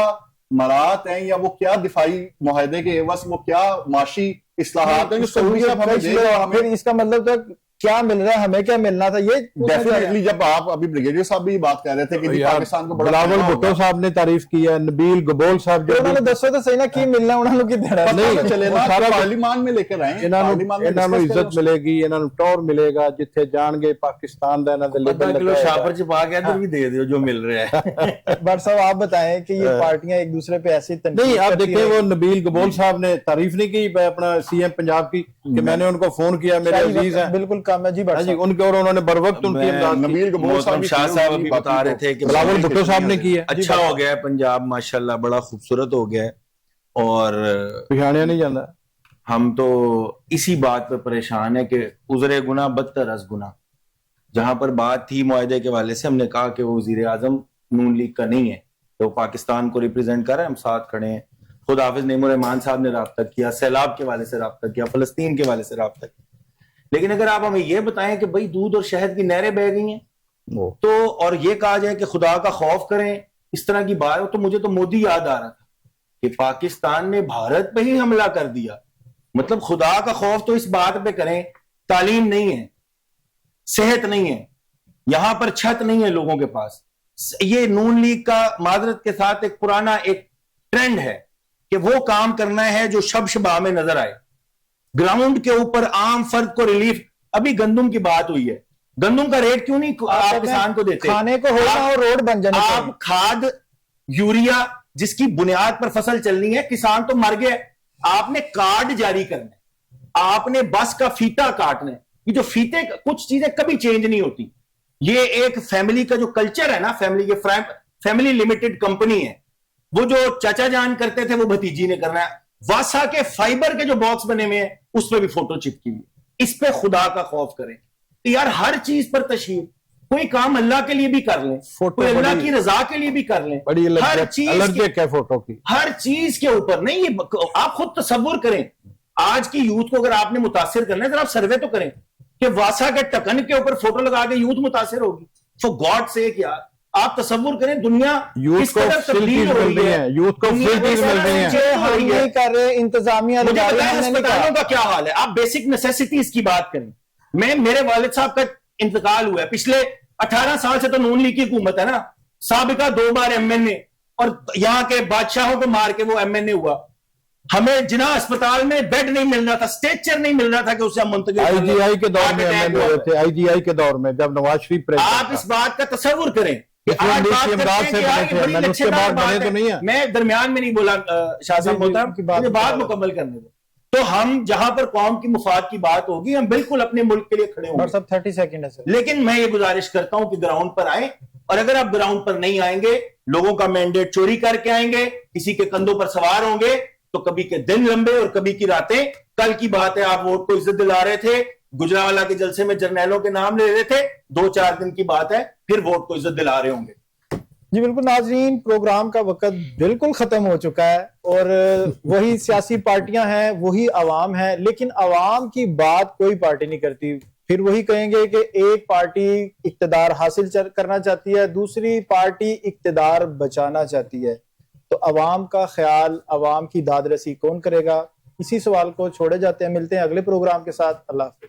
مرات ہیں یا وہ کیا دفاعی معاہدے کے عوض وہ کیا معاشی اصلاحات ہیں جو سہولیات ہمیں دے رہے ہیں. پھر اس کا مطلب تو کیا مل رہا ہے، ہمیں کیا ملنا تھا؟ یہ ڈیفینیٹلی جب آپ ابھی بریگیڈیئر صاحب بھی بات کر رہے تھے کہ پاکستان کو بلاول بھٹو صاحب نے تعریف کی ہے، نبیل گبول صاحب جو انہوں نے دسو تو صحیح نا کی ملنا انہوں نے دینا نہیں چلے نا، سارا پارلیمان میں لے کر آئیں، انہوں نے عزت ملے گی، انہوں نے ٹور ملے گا، جتھے جان گے پاکستان دا انہاں دے لیبل کلو شاپر چپا کے ادھر بھی دے دیو جو مل رہا ہے. بٹ صاحب آپ بتائیں کہ یہ پارٹیاں ایک دوسرے پہ ایسی نہیں، آپ دیکھیں وہ نبیل گبول صاحب نے تعریف نہیں کی اپنا سی ایم پنجاب کی کہ میں نے ان کو فون کیا، میرے عزیز ہیں. بالکل کام ہے جی بٹ ان کے، اور انہوں نے بر وقت ان کی امداد کی. نبیل گبول صاحب شاہ صاحب ابھی بتا رہے تھے کہ بلاول بھٹو صاحب نے کی ہے. اچھا ہو گیا ہے پنجاب، ماشاءاللہ بڑا خوبصورت ہو گیا ہے. اور پچھاڑیا نہیں جانا. ہم تو اسی بات پہ پریشان ہے کہ عذر گناہ بدتر از گناہ. جہاں پر بات تھی معاہدے کے حوالے سے، ہم نے کہا کہ وہ وزیر اعظم نون لیگ کا نہیں ہے، تو پاکستان کو ریپرزینٹ کر رہے ہیں، ہم ساتھ کھڑے ہیں. خدا حافظ نعیم الرحمان صاحب نے رابطہ کیا، سیلاب کے حوالے سے رابطہ کیا، فلسطین کے حوالے سے رابطہ کیا. لیکن اگر آپ ہمیں یہ بتائیں کہ بھئی دودھ اور شہد کی نہریں بہہ گئی ہیں تو، اور یہ کہا جائے کہ خدا کا خوف کریں، اس طرح کی بات ہو، تو مجھے تو مودی یاد آ رہا تھا کہ پاکستان نے بھارت پہ ہی حملہ کر دیا. مطلب خدا کا خوف تو اس بات پہ کریں، تعلیم نہیں ہے، صحت نہیں ہے، یہاں پر چھت نہیں ہے لوگوں کے پاس. یہ نون لیگ کا معذرت کے ساتھ ایک پرانا ایک ٹرینڈ ہے کہ وہ کام کرنا ہے جو شب شبہ میں نظر آئے. گراؤنڈ کے اوپر عام فرد کو ریلیف. ابھی گندم کی بات ہوئی ہے، گندم کا ریٹ کیوں نہیں آپ کسان کو دیتے؟ کھانے کو ہونا اور روڈ بن جانا. آپ کھاد، یوریا جس کی بنیاد پر فصل چلنی ہے، کسان تو مر گئے. آپ نے کارڈ جاری کرنا ہے، آپ نے بس کا فیتا کاٹنا ہے. یہ جو فیتے، کچھ چیزیں کبھی چینج نہیں ہوتی. یہ ایک فیملی کا جو کلچر ہے نا، فیملی کے فیملی لمیٹڈ کمپنی ہے، وہ جو چاچا جان کرتے تھے وہ بھتیجی نے کرنا ہے. واسا کے فائبر کے جو باکس بنے ہوئے ہیں اس پہ بھی فوٹو چپکی ہوئی. اس پہ خدا کا خوف کریں یار. ہر چیز پر تشہیر، کوئی کام اللہ کے لیے بھی کر لیں، کوئی اللہ کی رضا کے لیے بھی کر لیں. ہر چیز کے اوپر نہیں. آپ خود تصور کریں، آج کی یوتھ کو اگر آپ نے متاثر کرنا ہے ذرا آپ سروے تو کریں کہ واسا کے ٹکن کے اوپر فوٹو لگا کے یوتھ متاثر ہوگی. فور گاڈ سیک یار، آپ تصور کریں دنیا یوتھ کس کو قدر تبدیل ہو رہی ہے. یوتھ کو فیسلٹیز مل رہی ہیں. ہم نہیں کر رہے, انتظامیہ مجھے ادارے بتائیں ہم نے نہیں ہسپتالوں کہا. کا کیا حال ہے. آپ بیسک نیسیسٹیز کی بات کریں. میرے والد صاحب کا انتقال ہوا ہے, پچھلے 18 سال سے تو نون لیگ کی حکومت ہے نا, سابقہ 2 بار MNA, اور یہاں کے بادشاہوں کو مار کے وہ MNA ہوا. ہمیں جناح اسپتال میں بیڈ نہیں مل رہا تھا, اسٹریچر نہیں مل رہا تھا کہ اسے ہم منتقل کر لیں. IGI کے دور میں MNA ہوئے تھے, IGI کے دور میں جب نواز شریف آپ اس بات کا تصور کریں کہ آج بات کرتے ہیں کہ آج بڑی لچکدار بات ہے. میں درمیان میں نہیں بولا شاہ صاحب محترم, مجھے بات مکمل کرنے دیں. تو ہم جہاں پر قوم کی مفاد کی بات ہوگی ہم بالکل اپنے ملک کے لیے کھڑے ہوں گے. 30 سیکنڈ ہے سر. لیکن میں یہ گزارش کرتا ہوں کہ گراؤنڈ پر آئیں, اور اگر آپ گراؤنڈ پر نہیں آئیں گے, لوگوں کا مینڈیٹ چوری کر کے آئیں گے, کسی کے کندھوں پر سوار ہوں گے, تو کبھی کے دن لمبے اور کبھی کی راتیں. کل کی بات ہے, آپ ووٹ کو عزت دلا رہے تھے, گجرانوالہ کے جلسے میں جرنیلوں کے نام لے رہے تھے, 2-4 دن کی بات ہے, پھر ووٹ کو عزت دلا رہے ہوں گے. جی بالکل ناظرین, پروگرام کا وقت بالکل ختم ہو چکا ہے, اور وہی سیاسی پارٹیاں ہیں, وہی عوام ہے, لیکن عوام کی بات کوئی پارٹی نہیں کرتی. پھر وہی کہیں گے کہ ایک پارٹی اقتدار حاصل کرنا چاہتی ہے, دوسری پارٹی اقتدار بچانا چاہتی ہے. تو عوام کا خیال, عوام کی داد رسی کون کرے گا؟ اسی سوال کو چھوڑے جاتے ہیں. ملتے ہیں اگلے پروگرام کے ساتھ. اللہ حافظ.